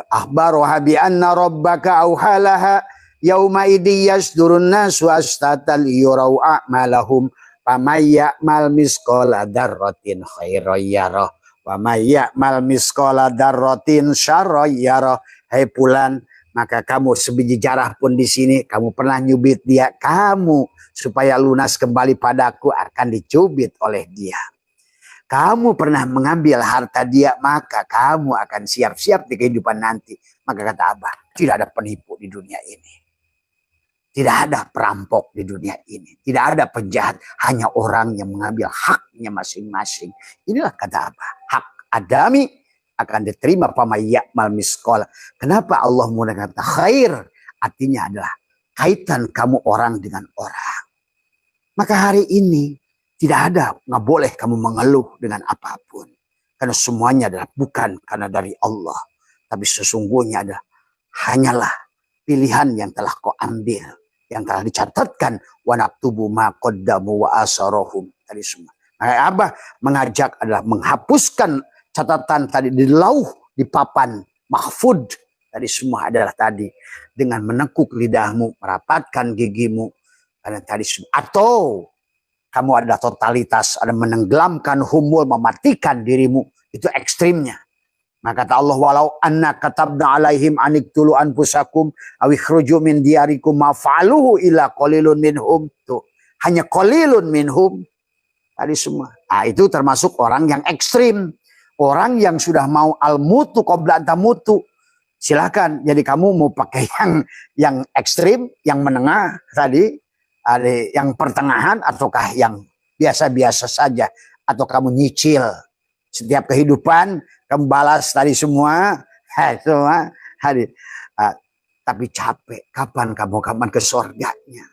[SPEAKER 1] akhbaruha bi anna rabbaka auhalaha yauma idzi yasdurun nasu astatal yurau a'malahum famay ya'mal misqala dzarratin khairan yarah wa may ya'mal misqala dzarratin syarran yarah. Hai bulan, maka kamu sebiji jarah pun di sini kamu pernah nyubit dia, kamu supaya lunas kembali padaku akan dicubit oleh dia. Kamu pernah mengambil harta dia, maka kamu akan siap-siap di kehidupan nanti. Maka kata Abah, tidak ada penipu di dunia ini. Tidak ada perampok di dunia ini. Tidak ada penjahat. Hanya orang yang mengambil haknya masing-masing. Inilah kata Abah. Hak adami akan diterima pamayakmal miskola. Kenapa Allah menggunakan kata khair? Artinya adalah kaitan kamu orang dengan orang. Maka hari ini tidak ada, nggak boleh kamu mengeluh dengan apapun. Karena semuanya adalah bukan karena dari Allah. Tapi sesungguhnya adalah hanyalah pilihan yang telah kau ambil. Yang telah dicatatkan. Wa naktubu ma qaddamu wa asarahum. Tadi semua. Maka Abah mengajak adalah menghapuskan catatan tadi di lauh, di papan mahfud. Tadi semua adalah tadi dengan menekuk lidahmu, merapatkan gigimu, karena tadi semua. Atau kamu adalah totalitas, ada menenggelamkan humul, mematikan dirimu, itu ekstrimnya. Maka kata Allah, walau anna katabna alaihim aniktulu anfusakum awikhruju min diyarikum mafa'aluhu illa qalilun minhum. Tuh, hanya qalilun minhum. Tadi semua. Nah, itu termasuk orang yang ekstrim. Orang yang sudah mau al-mutu qabla tamutu. Silakan. Jadi kamu mau pakai yang ekstrim, yang menengah tadi, ada yang pertengahan, ataukah yang biasa-biasa saja, atau kamu nyicil setiap kehidupan, kamu balas tadi semua, semua hari. Tapi capek, kapan ke surganya?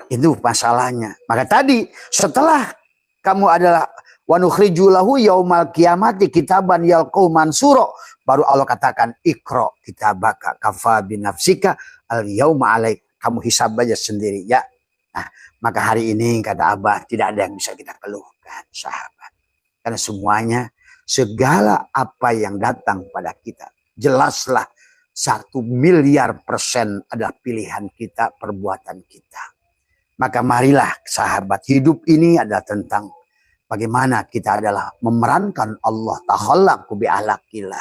[SPEAKER 1] Itu masalahnya. Maka tadi setelah kamu adalah wa nukhriju lahu yaumal qiyamati kitaban yalqau mansura, baru Allah katakan iqra kitabaka kafa binafsika al yauma alaik, kamu hisab aja sendiri ya. Nah, maka hari ini kata Abah tidak ada yang bisa kita keluhkan, sahabat. Karena semuanya, segala apa yang datang pada kita, jelaslah 1 miliar % adalah pilihan kita, perbuatan kita. Maka marilah sahabat, hidup ini adalah tentang bagaimana kita adalah memerankan Allah takhallaqu bi ahlakillah.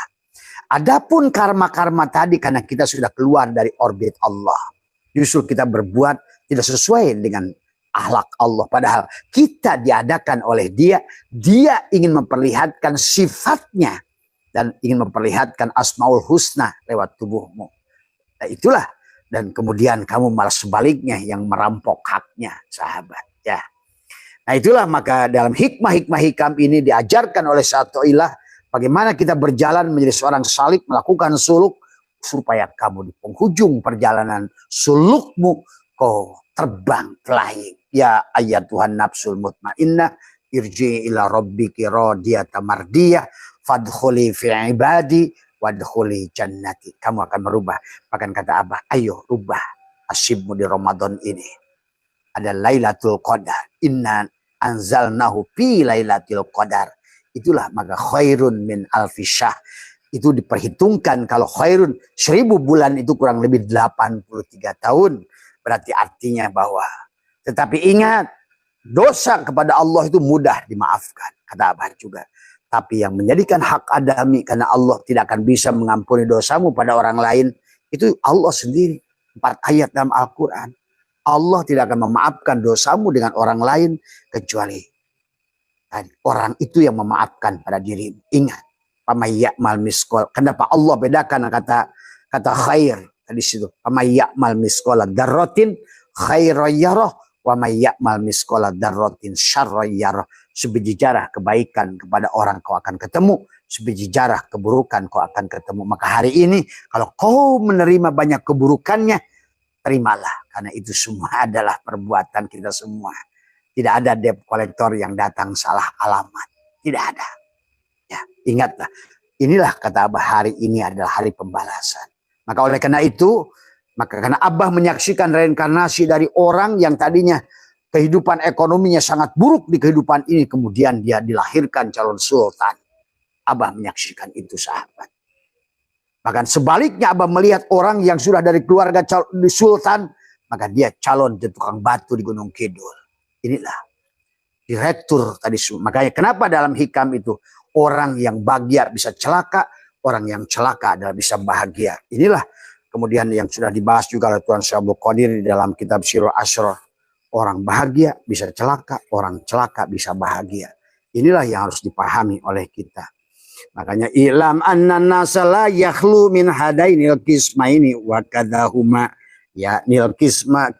[SPEAKER 1] Adapun karma-karma tadi karena kita sudah keluar dari orbit Allah. Justru kita berbuat tidak sesuai dengan akhlak Allah. Padahal kita diadakan oleh dia. Dia ingin memperlihatkan sifatnya. Dan ingin memperlihatkan asmaul husna lewat tubuhmu. Nah, itulah. Dan kemudian kamu malah sebaliknya yang merampok haknya, sahabat. Ya. Nah itulah, maka dalam hikmah-hikmah hikam ini diajarkan oleh satu ilah bagaimana kita berjalan menjadi seorang salik, melakukan suluk, supaya kamu di penghujung perjalanan sulukmu kau terbang flying. Ya ayat Tuhan nafsul mutmainnah, irji ila rabbiki radiyatan mardiyah, fadkhuli fi ibadi wadkhuli jannati. Kamu akan merubah. Bahkan kata Abah, ayo rubah nasibmu di Ramadan ini. Ada Lailatul Qadar. Inna anzalnahu fi Lailatul Qadar. Itulah maka khairun min alfi syahr. Itu diperhitungkan kalau khairun 1000 bulan itu kurang lebih 83 tahun. Berarti artinya bahwa, tetapi ingat, dosa kepada Allah itu mudah dimaafkan. Kata Abah juga. Tapi yang menjadikan hak adami, karena Allah tidak akan bisa mengampuni dosamu pada orang lain, itu Allah sendiri. 4 ayat dalam Al-Quran. Allah tidak akan memaafkan dosamu dengan orang lain, kecuali orang itu yang memaafkan pada dirimu. Ingat, pamayyamal miskol. Kenapa Allah bedakan kata khair di situ? Pamayyamal miskol darrotin khairayyarah, wa mayyamal miskol darrotin syarrayyarah. Sebiji jarah kebaikan kepada orang kau akan ketemu, sebiji jarah keburukan kau akan ketemu. Maka hari ini kalau kau menerima banyak keburukannya, terimalah, karena itu semua adalah perbuatan kita semua. Tidak ada debt collector yang datang salah alamat, tidak ada. Ya, ingatlah, inilah kata Abah, hari ini adalah hari pembalasan. Maka oleh karena itu, maka karena Abah menyaksikan reinkarnasi dari orang yang tadinya kehidupan ekonominya sangat buruk di kehidupan ini, kemudian dia dilahirkan calon sultan. Abah menyaksikan itu, sahabat. Bahkan sebaliknya Abah melihat orang yang sudah dari keluarga sultan, maka dia calon tukang batu di Gunung Kidul. Inilah direktur tadi. Makanya kenapa dalam hikam itu orang yang bahagia bisa celaka, orang yang celaka adalah bisa bahagia. Inilah kemudian yang sudah dibahas juga oleh Tuan Syekh Abdul Qadir di dalam kitab Sirul Asrar. Orang bahagia bisa celaka, orang celaka bisa bahagia. Inilah yang harus dipahami oleh kita. Makanya ilam anna nasa la yakhlu min hadainil qismaini wa kadahuma ya nil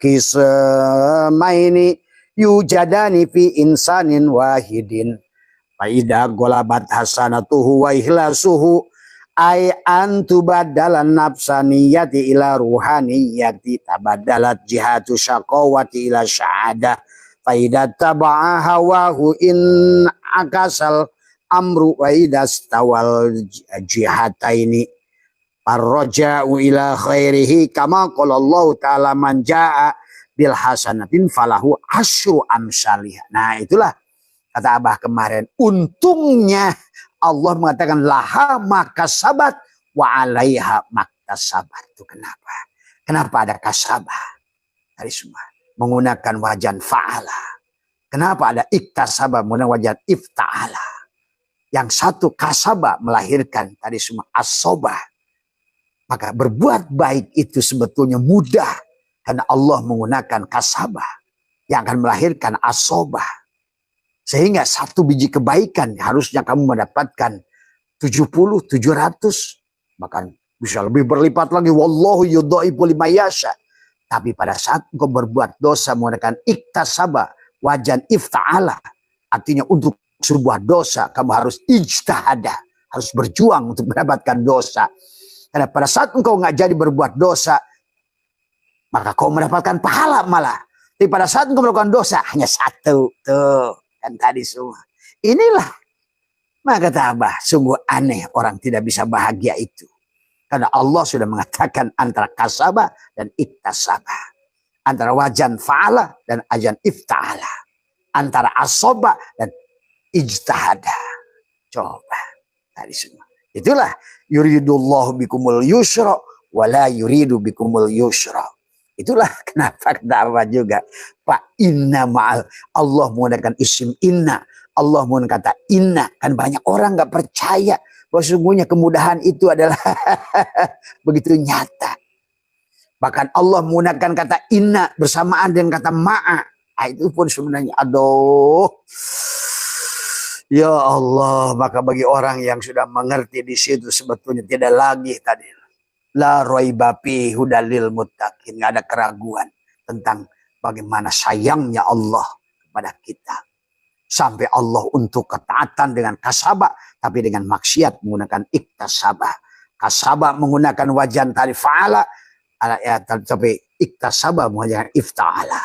[SPEAKER 1] qismaini yujadani fi insanin wahidin. Faida golabat hasanatuhu wa ihlasuhu ay antubadalan nafsaniyati ila ruhaniyati tabadalat jihatu syaqawati ila sya'adah faidat taba'a hawahu in akasal amru wa idas tawal jihataini arroja'u ila khairihi kama qala Allah ta'ala man ja'a bil hasanatin falahu asyru amsalih. Nah itulah kata Abah kemarin, untungnya Allah mengatakan laha maka sabat wa 'alaiha maktasabat. Itu kenapa? Kenapa ada kasabah? Tadi semua menggunakan wajan fa'ala. Kenapa ada iktasabah menggunakan wajan ifta'ala? Yang satu kasabah melahirkan tadi semua asobah. Maka berbuat baik itu sebetulnya mudah. Karena Allah menggunakan kasabah yang akan melahirkan asobah. Sehingga satu biji kebaikan harusnya kamu mendapatkan 70, 700. Bahkan bisa lebih berlipat lagi. Wallahu yudha'ifu liman yasha. Tapi pada saat engkau berbuat dosa menggunakan iktasabah, wajan ifta'ala. Artinya untuk sebuah dosa kamu harus ijtihada. Harus berjuang untuk mendapatkan dosa. Karena pada saat engkau nggak jadi berbuat dosa, maka kau mendapatkan pahala malah. Tapi pada saat engkau melakukan dosa, hanya satu. Tuh, kan tadi semua. Inilah. Maka tabah, sungguh aneh orang tidak bisa bahagia itu. Karena Allah sudah mengatakan antara kasabah dan iktasabah. Antara wajan fa'ala dan ajan ifta'ala. Antara asobah dan ijtihada. Coba. Tadi semua. Itulah. Yuridullahu bikumul yusra wala yuridu bikumul yusra. Itulah kenapa kata juga. Pak inna ma'al. Allah menggunakan isim inna. Allah menggunakan kata inna. Kan banyak orang gak percaya. Bahwa sesungguhnya kemudahan itu adalah begitu nyata. Bahkan Allah menggunakan kata inna bersamaan dengan kata ma'a. Nah, itu pun sebenarnya aduh. Ya Allah, maka bagi orang yang sudah mengerti di situ sebetulnya tidak lagi tadi. La raiba fi hudalil muttaqin. Nggak ada keraguan tentang bagaimana sayangnya Allah kepada kita. Sampai Allah untuk ketaatan dengan kasabah, tapi dengan maksiat menggunakan iktasabah. Kasabah menggunakan wajan tadi fa'ala, tapi iktasabah menggunakan ifta'ala.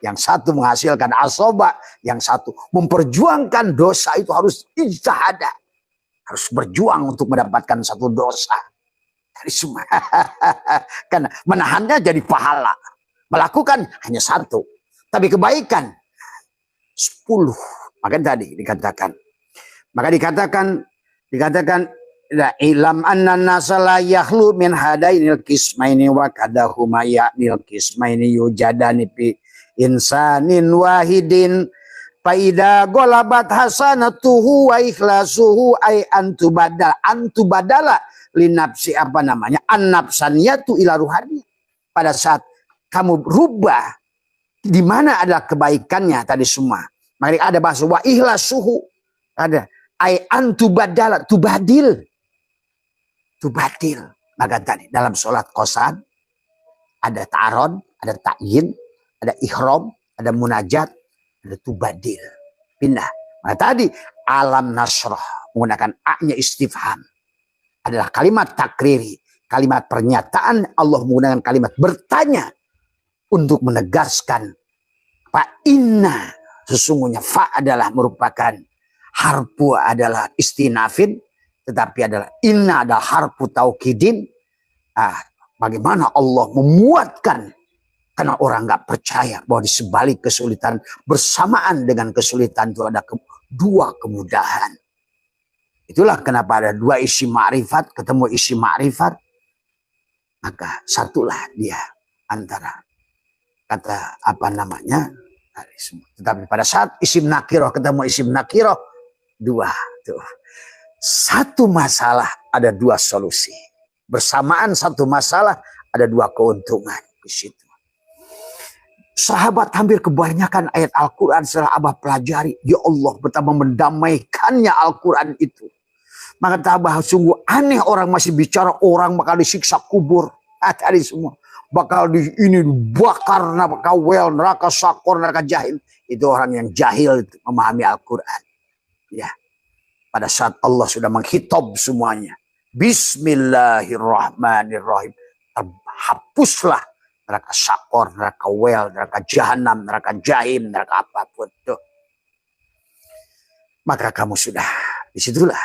[SPEAKER 1] Yang satu menghasilkan asobah, yang satu memperjuangkan dosa itu harus ijtihada. Harus berjuang untuk mendapatkan satu dosa. Dari semua. Karena menahannya jadi pahala. Melakukan hanya satu. Tapi kebaikan 10. Maka tadi dikatakan. Maka dikatakan ilam anna nasa la yakhlu min hadainil qismaini wa kadahuma ya'nil qismaini yujadani fi insanin wahidin faida golabat hasanatuhu wa ikhlasuhu ay antubadala linapsi apa namanya annapsaniyatu ila ruhani. Pada saat kamu rubah di mana adalah kebaikannya tadi semua. Mari ada bahasa wa ikhlasuhu, ada ay antubadala tubadil. Maka tadi dalam sholat qasad ada ta'arud, ada ta'yin, ada ihram, ada munajat, ada tubadil. Pindah. Maka tadi alam nasrah menggunakan a-nya istifham. Adalah kalimat takriri. Kalimat pernyataan. Allah menggunakan kalimat bertanya. Untuk menegaskan. Fa inna. Sesungguhnya fa adalah merupakan. Harfu adalah istinafin. Tetapi adalah inna adalah harfu taukidin. Bagaimana Allah memuatkan. Karena orang nggak percaya bahwa di sebalik kesulitan bersamaan dengan kesulitan itu ada dua kemudahan. Itulah kenapa ada dua isim ma'rifat ketemu isim ma'rifat. Maka satulah dia antara kata apa namanya. Tetapi pada saat isim nakiroh ketemu isim nakiroh dua tuh. Satu masalah ada dua solusi. Bersamaan satu masalah ada dua keuntungan di situ. Sahabat hampir kebanyakan ayat Al-Quran setelah Abah pelajari. Ya Allah betapa mendamaikannya Al-Quran itu. Maka Abah sungguh aneh orang masih bicara orang bakal disiksa kubur. Tadi semua. Bakal ini dibakar neraka wel, neraka sakor, neraka jahil. Itu orang yang jahil memahami Al-Quran. Ya. Pada saat Allah sudah menghitab semuanya. Bismillahirrahmanirrahim. Terhapuslah. Neraka sakor, neraka wel, neraka jahanam, neraka jahim, neraka apapun. Tuh. Maka kamu sudah, disitulah.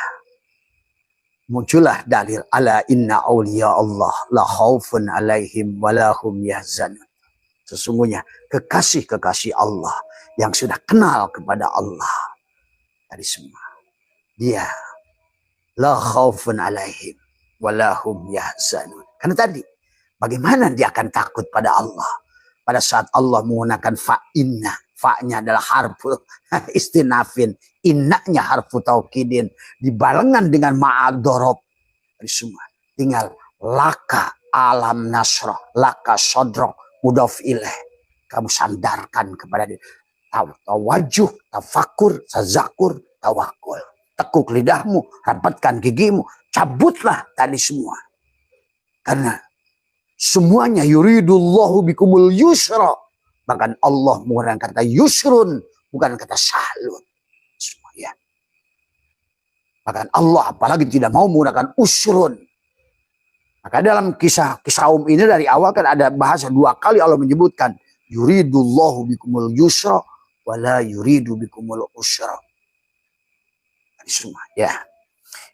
[SPEAKER 1] Muncullah dalil. Ala inna awliya Allah la khawfun alaihim walahum yahzanun. Sesungguhnya kekasih-kekasih Allah yang sudah kenal kepada Allah. Dari semua. Dia la khawfun alaihim. walahum yahzanun. Karena tadi, bagaimana dia akan takut pada Allah pada saat Allah menggunakan fa'inna. Fa'nya adalah harfu istinafin, innanya harfu taukidin, dibarengan dengan ma'adorob. Semua tinggal laka alam nasroh, laka sodroh, mudhof ilaih. Kamu sandarkan kepada dia. Tawajuh, tafakur, tazakur, tawakul. Tekuk lidahmu, rapatkan gigimu, cabutlah tadi semua. Karena semuanya yuridullahu bikumul yusra. Bahkan Allah menggunakan kata yusrun, bukan kata sahlun. Semua ya. Bahkan Allah apalagi tidak mau menggunakan usrun. Maka dalam kisah ini dari awal kan ada bahasa 2 kali Allah menyebutkan yuridullahu bikumul yusra wala yuridu bikumul usra. Semua ya.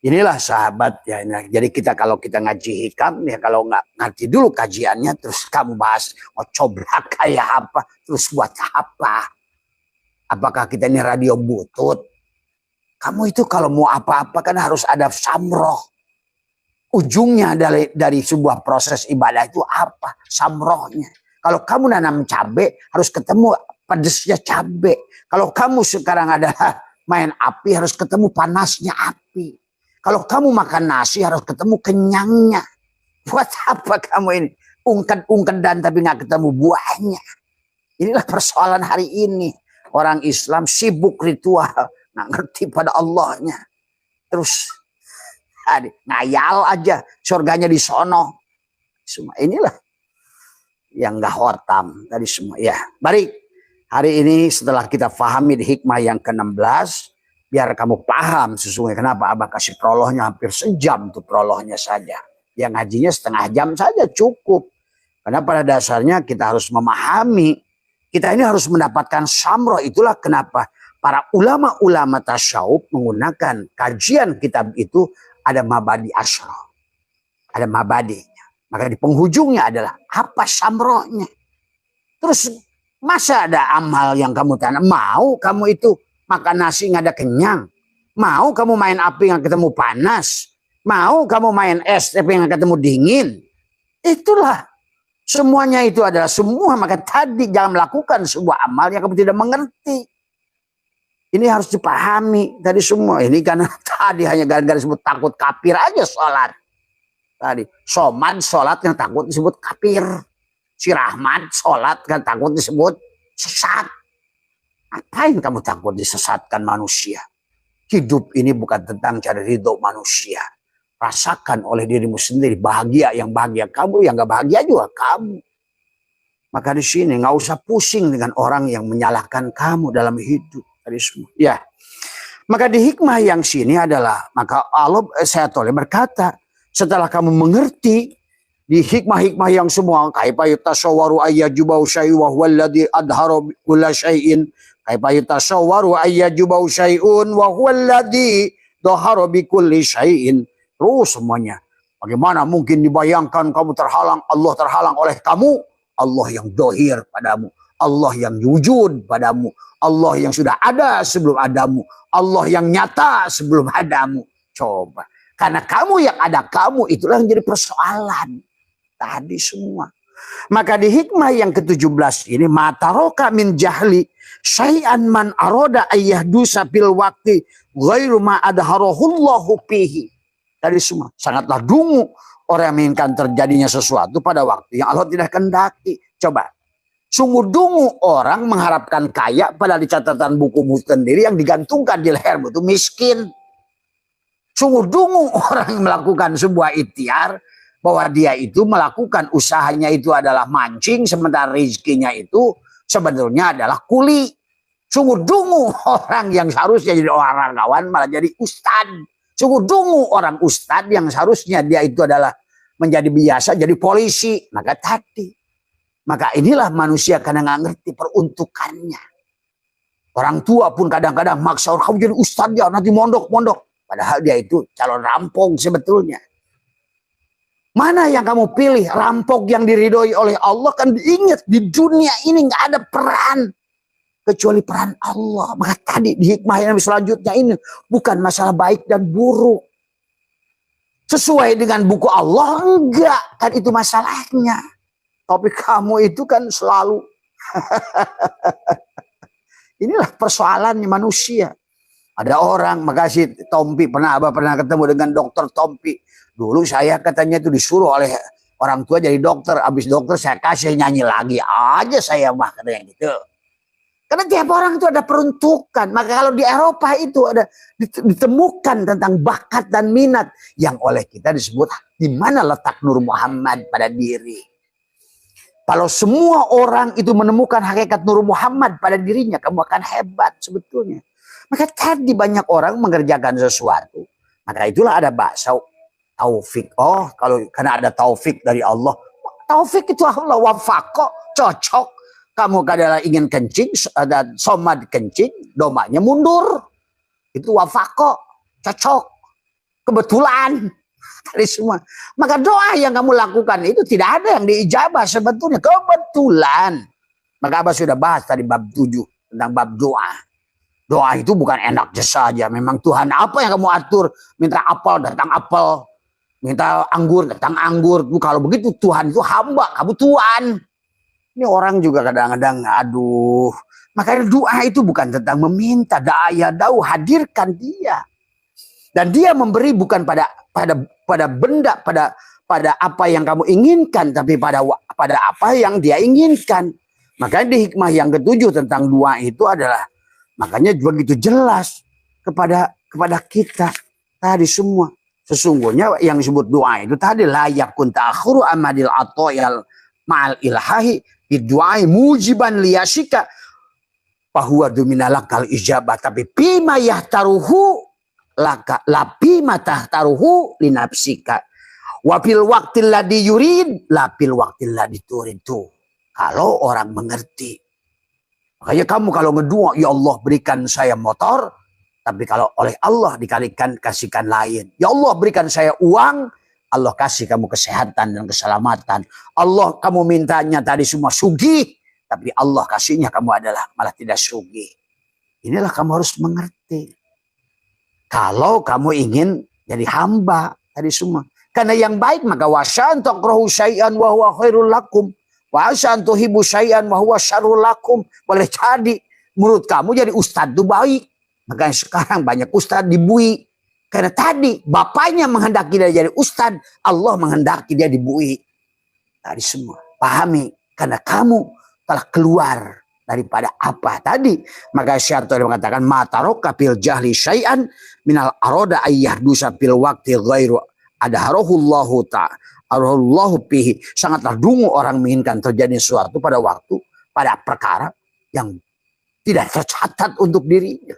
[SPEAKER 1] Inilah sahabat ya. Jadi kita kalau kita ngaji hikam ya, kalau nggak ngerti dulu kajiannya terus kamu bahas mau coba kayak apa, terus buat apa? Apakah kita ini radio butut? Kamu itu kalau mau apa-apa kan harus ada samroh. Ujungnya dari sebuah proses ibadah itu apa? Samrohnya. Kalau kamu nanam cabai harus ketemu pedesnya cabai. Kalau kamu sekarang ada main api harus ketemu panasnya api. Kalau kamu makan nasi harus ketemu kenyangnya. Buat apa kamu ini? Ungked dan tapi nggak ketemu buahnya. Inilah persoalan hari ini. Orang Islam sibuk ritual. Nggak ngerti pada Allahnya. Terus ngayal aja. Surganya di sono. Semua inilah yang nggak hortam tadi semua. Ya, baik. Hari ini setelah kita pahami di hikmah yang ke-16. Biar kamu paham sesungguhnya kenapa Abah kasih prolognya hampir sejam tuh prolognya saja. Yang ngajinya setengah jam saja cukup. Karena pada dasarnya kita harus memahami. Kita ini harus mendapatkan samroh. Itulah kenapa para ulama-ulama tasyawuf menggunakan kajian kitab itu ada mabadi asyroh. Ada mabadinya. Maka di penghujungnya adalah apa samrohnya. Terus masa ada amal yang kamu tanam. Mau kamu itu makan nasi nggak ada kenyang. Mau kamu main api nggak ketemu panas. Mau kamu main es tapi nggak ketemu dingin. Itulah. Semuanya itu adalah semua. Maka tadi jangan melakukan sebuah amal yang kamu tidak mengerti. Ini harus dipahami. Tadi semua. Ini karena tadi hanya gara-gara disebut takut kafir aja sholat. Tadi. Somad sholat yang takut disebut kafir. Si Rahmat sholat kan takut disebut sesat. Apain kamu takut disesatkan manusia? Hidup ini bukan tentang cari ridho manusia. Rasakan oleh dirimu sendiri. Bahagia yang bahagia kamu, yang gak bahagia juga kamu. Maka di sini nggak usah pusing dengan orang yang menyalahkan kamu dalam hidup. Tadi semua. Ya. Maka di hikmah yang sini adalah, maka Allah saya toleh berkata, setelah kamu mengerti di hikmah-hikmah yang semua, kaifa yatasawwaru ayyajubau syai'un wa huwa alladzi adhara kulla syai'in. Kaifa yatasawwaru ayyajubau syai'un wa huwa alladzi dhahara bi kulli syai'in. Terus semuanya. Bagaimana mungkin dibayangkan kamu terhalang, Allah terhalang oleh kamu? Allah yang dohir padamu. Allah yang wujud padamu. Allah yang sudah ada sebelum adamu. Allah yang nyata sebelum adamu. Coba. Karena kamu yang ada kamu, itulah yang jadi persoalan. Tadi semua. Maka di hikmah yang ke-17 ini, mataroka min jahli syai'an man aroda ayyahdusa fil waqti ghairu ma adharahullahu fihi. Tadi semua. Sangatlah dungu orang yang menginginkan terjadinya sesuatu pada waktu yang Allah tidak kehendaki. Coba. Sungguh dungu orang mengharapkan kaya pada di catatan bukumu sendiri yang digantungkan di lehermu itu miskin. Sungguh dungu orang yang melakukan sebuah ikhtiar bahwa dia itu melakukan usahanya itu adalah mancing, sementara rezekinya itu sebetulnya adalah kuli. Sungguh dungu orang yang seharusnya jadi olahragawan malah jadi ustad. Sungguh dungu orang ustad yang seharusnya dia itu adalah menjadi biasa jadi polisi. Maka inilah manusia kadang nggak ngerti peruntukannya. Orang tua pun kadang-kadang maksa kamu jadi ustad ya nanti mondok. Padahal dia itu calon rampok sebetulnya. Mana yang kamu pilih? Rampok yang diridhoi oleh Allah kan diingat di dunia ini nggak ada peran kecuali peran Allah. Maka tadi di hikmah yang selanjutnya ini bukan masalah baik dan buruk. sesuai dengan buku Allah? Enggak, kan itu masalahnya. Tapi kamu itu kan selalu inilah persoalannya manusia. Ada orang, makasih Tompi, Abah pernah ketemu dengan dokter Tompi. Dulu saya katanya itu disuruh oleh orang tua jadi dokter. Habis dokter saya kasih nyanyi lagi aja saya mah katanya gitu. Karena tiap orang itu ada peruntukan. Maka kalau di Eropa itu ada ditemukan tentang bakat dan minat yang oleh kita disebut di mana letak Nur Muhammad pada diri. Kalau semua orang itu menemukan hakikat Nur Muhammad pada dirinya, kamu akan hebat sebetulnya. Maka tadi banyak orang mengerjakan sesuatu. Maka itulah ada bahasa taufik. Oh, kalau karena ada taufik dari Allah. Taufik itu Allah wafako, cocok. Kamu kadang ingin kencing, ada somad kencing, domanya mundur. Itu wafako, cocok. Kebetulan. Dari semua. Maka doa yang kamu lakukan itu tidak ada yang diijabah sebetulnya. Kebetulan. Maka Abah sudah bahas tadi bab 7 tentang bab doa. Doa itu bukan enak saja. Memang Tuhan apa yang kamu atur. Minta apel, datang apel. Minta anggur, datang anggur. Kalau begitu Tuhan itu hamba, kamu Tuhan. Ini orang juga kadang-kadang, aduh. Makanya doa itu bukan tentang meminta. Da'aya da'u, hadirkan dia. Dan dia memberi bukan pada benda, pada apa yang kamu inginkan. Tapi pada apa yang dia inginkan. Makanya di hikmah yang ke-7 tentang doa itu adalah makanya begitu jelas kepada kita tadi semua. Sesungguhnya yang disebut doa itu tadi layak kun ta'khuru amadil atoyal ma'al ilhahi bidu'ai mujiban liyasika fahuwa duminalakal ijabah. Tapi pima yahtaruhu laka lapima tahtaruhu linapsika wafil waktil ladhi yurid lapil waktil ladhi turidu. Kalau orang mengerti. Makanya kamu kalau ngedua, ya Allah berikan saya motor, tapi kalau oleh Allah dikalikan kasihkan lain. Ya Allah berikan saya uang, Allah kasih kamu kesehatan dan keselamatan. Allah kamu mintanya tadi semua sugih, tapi Allah kasihnya kamu adalah malah tidak sugih. Inilah kamu harus mengerti. Kalau kamu ingin jadi hamba tadi semua. Karena yang baik maka wasan takrahu syai'an wa huwa khairul lakum. Wa asan tuhibu syai'an wa huwa syarrul lakum. Boleh jadi menurut kamu jadi ustadz itu baik. Makanya sekarang banyak ustadz dibui. Karena tadi bapaknya menghendaki dia jadi ustadz, Allah menghendaki dia dibui. Tadi semua pahami karena kamu telah keluar daripada apa tadi. Maka Syaitan mengatakan mataroka fil jahli syai'an minal aroda ayyahdusa fil waqti ghairu adaharahullahu ta'ala. Allahu pihi, sangatlah dungu orang menginginkan terjadi sesuatu pada waktu, pada perkara yang tidak tercatat untuk dirinya.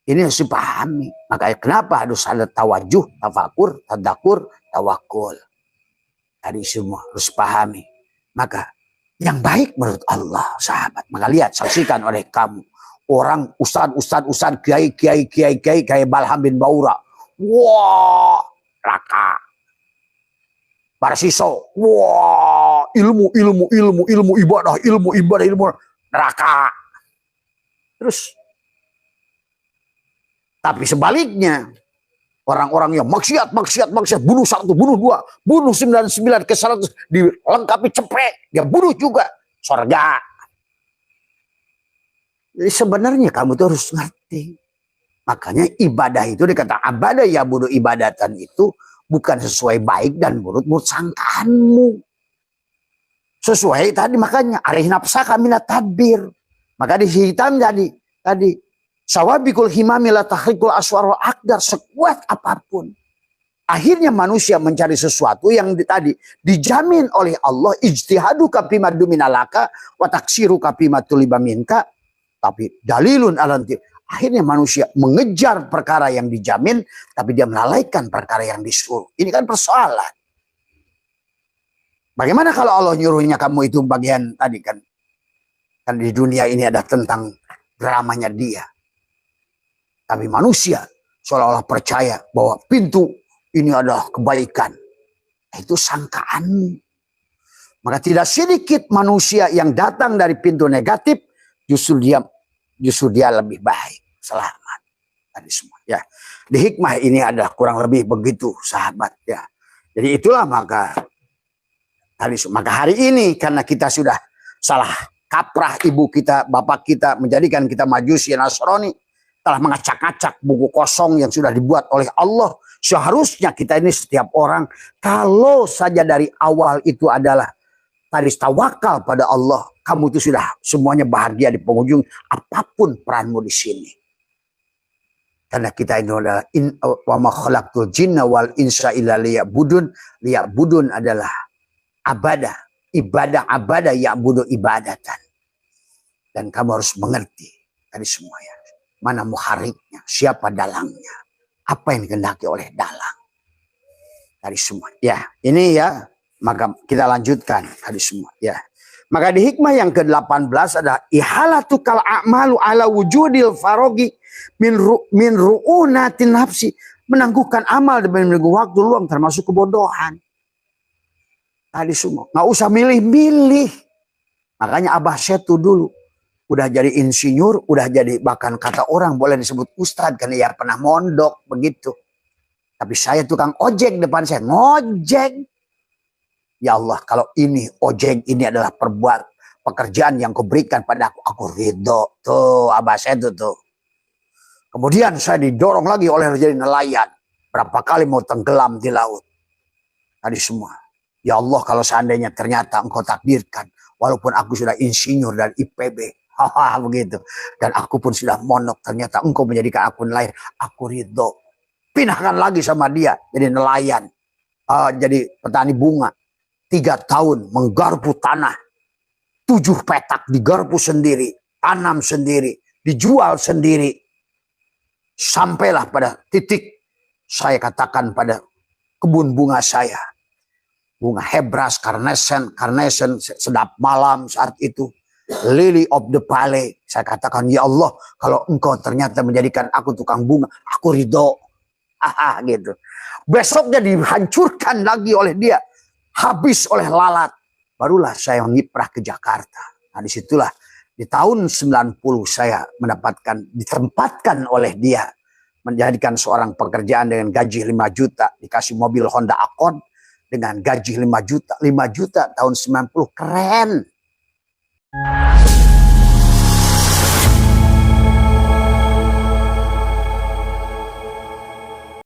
[SPEAKER 1] Ini harus dipahami. Makanya kenapa harus ada tawajuh, tafakur, tadakur, tawakul. Tadi semua harus pahami. Maka yang baik menurut Allah, sahabat. Maka lihat, saksikan oleh kamu. Orang ustad, kiai, kayak Balham bin Baura. Wah, raka. Para siso, wah, ilmu ibadah, ilmu neraka. Terus, tapi sebaliknya, orang-orang yang maksiat, bunuh 1, bunuh 2, bunuh 99 ke 100, dilengkapi ceprek, dia bunuh juga, surga. Jadi sebenarnya kamu tuh harus ngerti. Makanya ibadah itu dikata abadah ya bunuh ibadatan itu bukan sesuai baik dan menurut sangkaanmu. Sesuai tadi makanya arih nafsaka minat tadbir. Maka di hitam tadi sawabikul himami la tahrikul aswar wal akdar, sekuat apapun. Akhirnya manusia mencari sesuatu yang tadi dijamin oleh Allah ijtihaduka bima duminalaka wa taksiruka bima tuliba minka. Tapi dalilun alanti. Akhirnya manusia mengejar perkara yang dijamin, tapi dia melalaikan perkara yang disuruh. Ini kan persoalan. Bagaimana kalau Allah nyuruhnya kamu itu bagian tadi kan? Kan di dunia ini ada tentang dramanya dia. Tapi manusia seolah-olah percaya bahwa pintu ini adalah kebaikan. Itu sangkaanmu. Maka tidak sedikit manusia yang datang dari pintu negatif, justru dia lebih baik, selamat. Tadi semua ya. Di hikmah ini ada kurang lebih begitu sahabat ya. Jadi itulah maka hari ini karena kita sudah salah kaprah ibu kita, bapak kita menjadikan kita Majusi Nasrani, telah mengacak-acak buku kosong yang sudah dibuat oleh Allah. Seharusnya kita ini setiap orang kalau saja dari awal itu adalah tadi tawakal pada Allah, kamu itu sudah semuanya bahagia di penghujung apapun peranmu di sini. Karena kita ini adalah wa ma khalaqtul jinna wal insa illa liya'budun. Liya'budun adalah ibadah ya'budu ibadatan. Dan kamu harus mengerti tadi semua ya. Mana muharriknya, siapa dalangnya, apa yang dikehendaki oleh dalang. Tadi semua. Ya, ini ya, maka kita lanjutkan tadi semua ya. Maka di hikmah yang ke-18 ada ihalatu kal a'malu ala wujudil farogi min ru'unatin nafsi, menangguhkan amal demi menunggu waktu luang termasuk kebodohan. Tadi semua nggak usah milih-milih. Makanya Abah Setu dulu udah jadi insinyur, udah jadi bahkan kata orang boleh disebut ustadz karena ya pernah mondok begitu. Tapi saya tukang ojek depan saya ngojek. Ya Allah, kalau ini ojek ini adalah pekerjaan yang kau berikan pada aku ridho. Tuh Abah Setu tuh. Kemudian saya didorong lagi oleh jadi nelayan. Berapa kali mau tenggelam di laut. Tadi semua. Ya Allah, kalau seandainya ternyata engkau takdirkan. Walaupun aku sudah insinyur dan IPB. Haha begitu. Dan aku pun sudah monok. Ternyata engkau menjadikan aku nelayan. Aku ridho. Pinahkan lagi sama dia. Jadi nelayan. Jadi petani bunga. 3 tahun menggarpu tanah. 7 petak digarpu sendiri. Tanam sendiri. Dijual sendiri. Sampailah pada titik saya katakan pada kebun bunga saya. Bunga hebras, carnation sedap malam saat itu. Lily of the valley. Saya katakan, ya Allah, kalau engkau ternyata menjadikan aku tukang bunga, aku ridho. Gitu. Besoknya dihancurkan lagi oleh dia. Habis oleh lalat. Barulah saya mengiprah ke Jakarta. Nah disitulah. Di tahun 90 saya ditempatkan oleh dia. Menjadikan seorang pekerjaan dengan gaji 5 juta. Dikasih mobil Honda Accord dengan gaji 5 juta. 5 juta tahun 90 keren.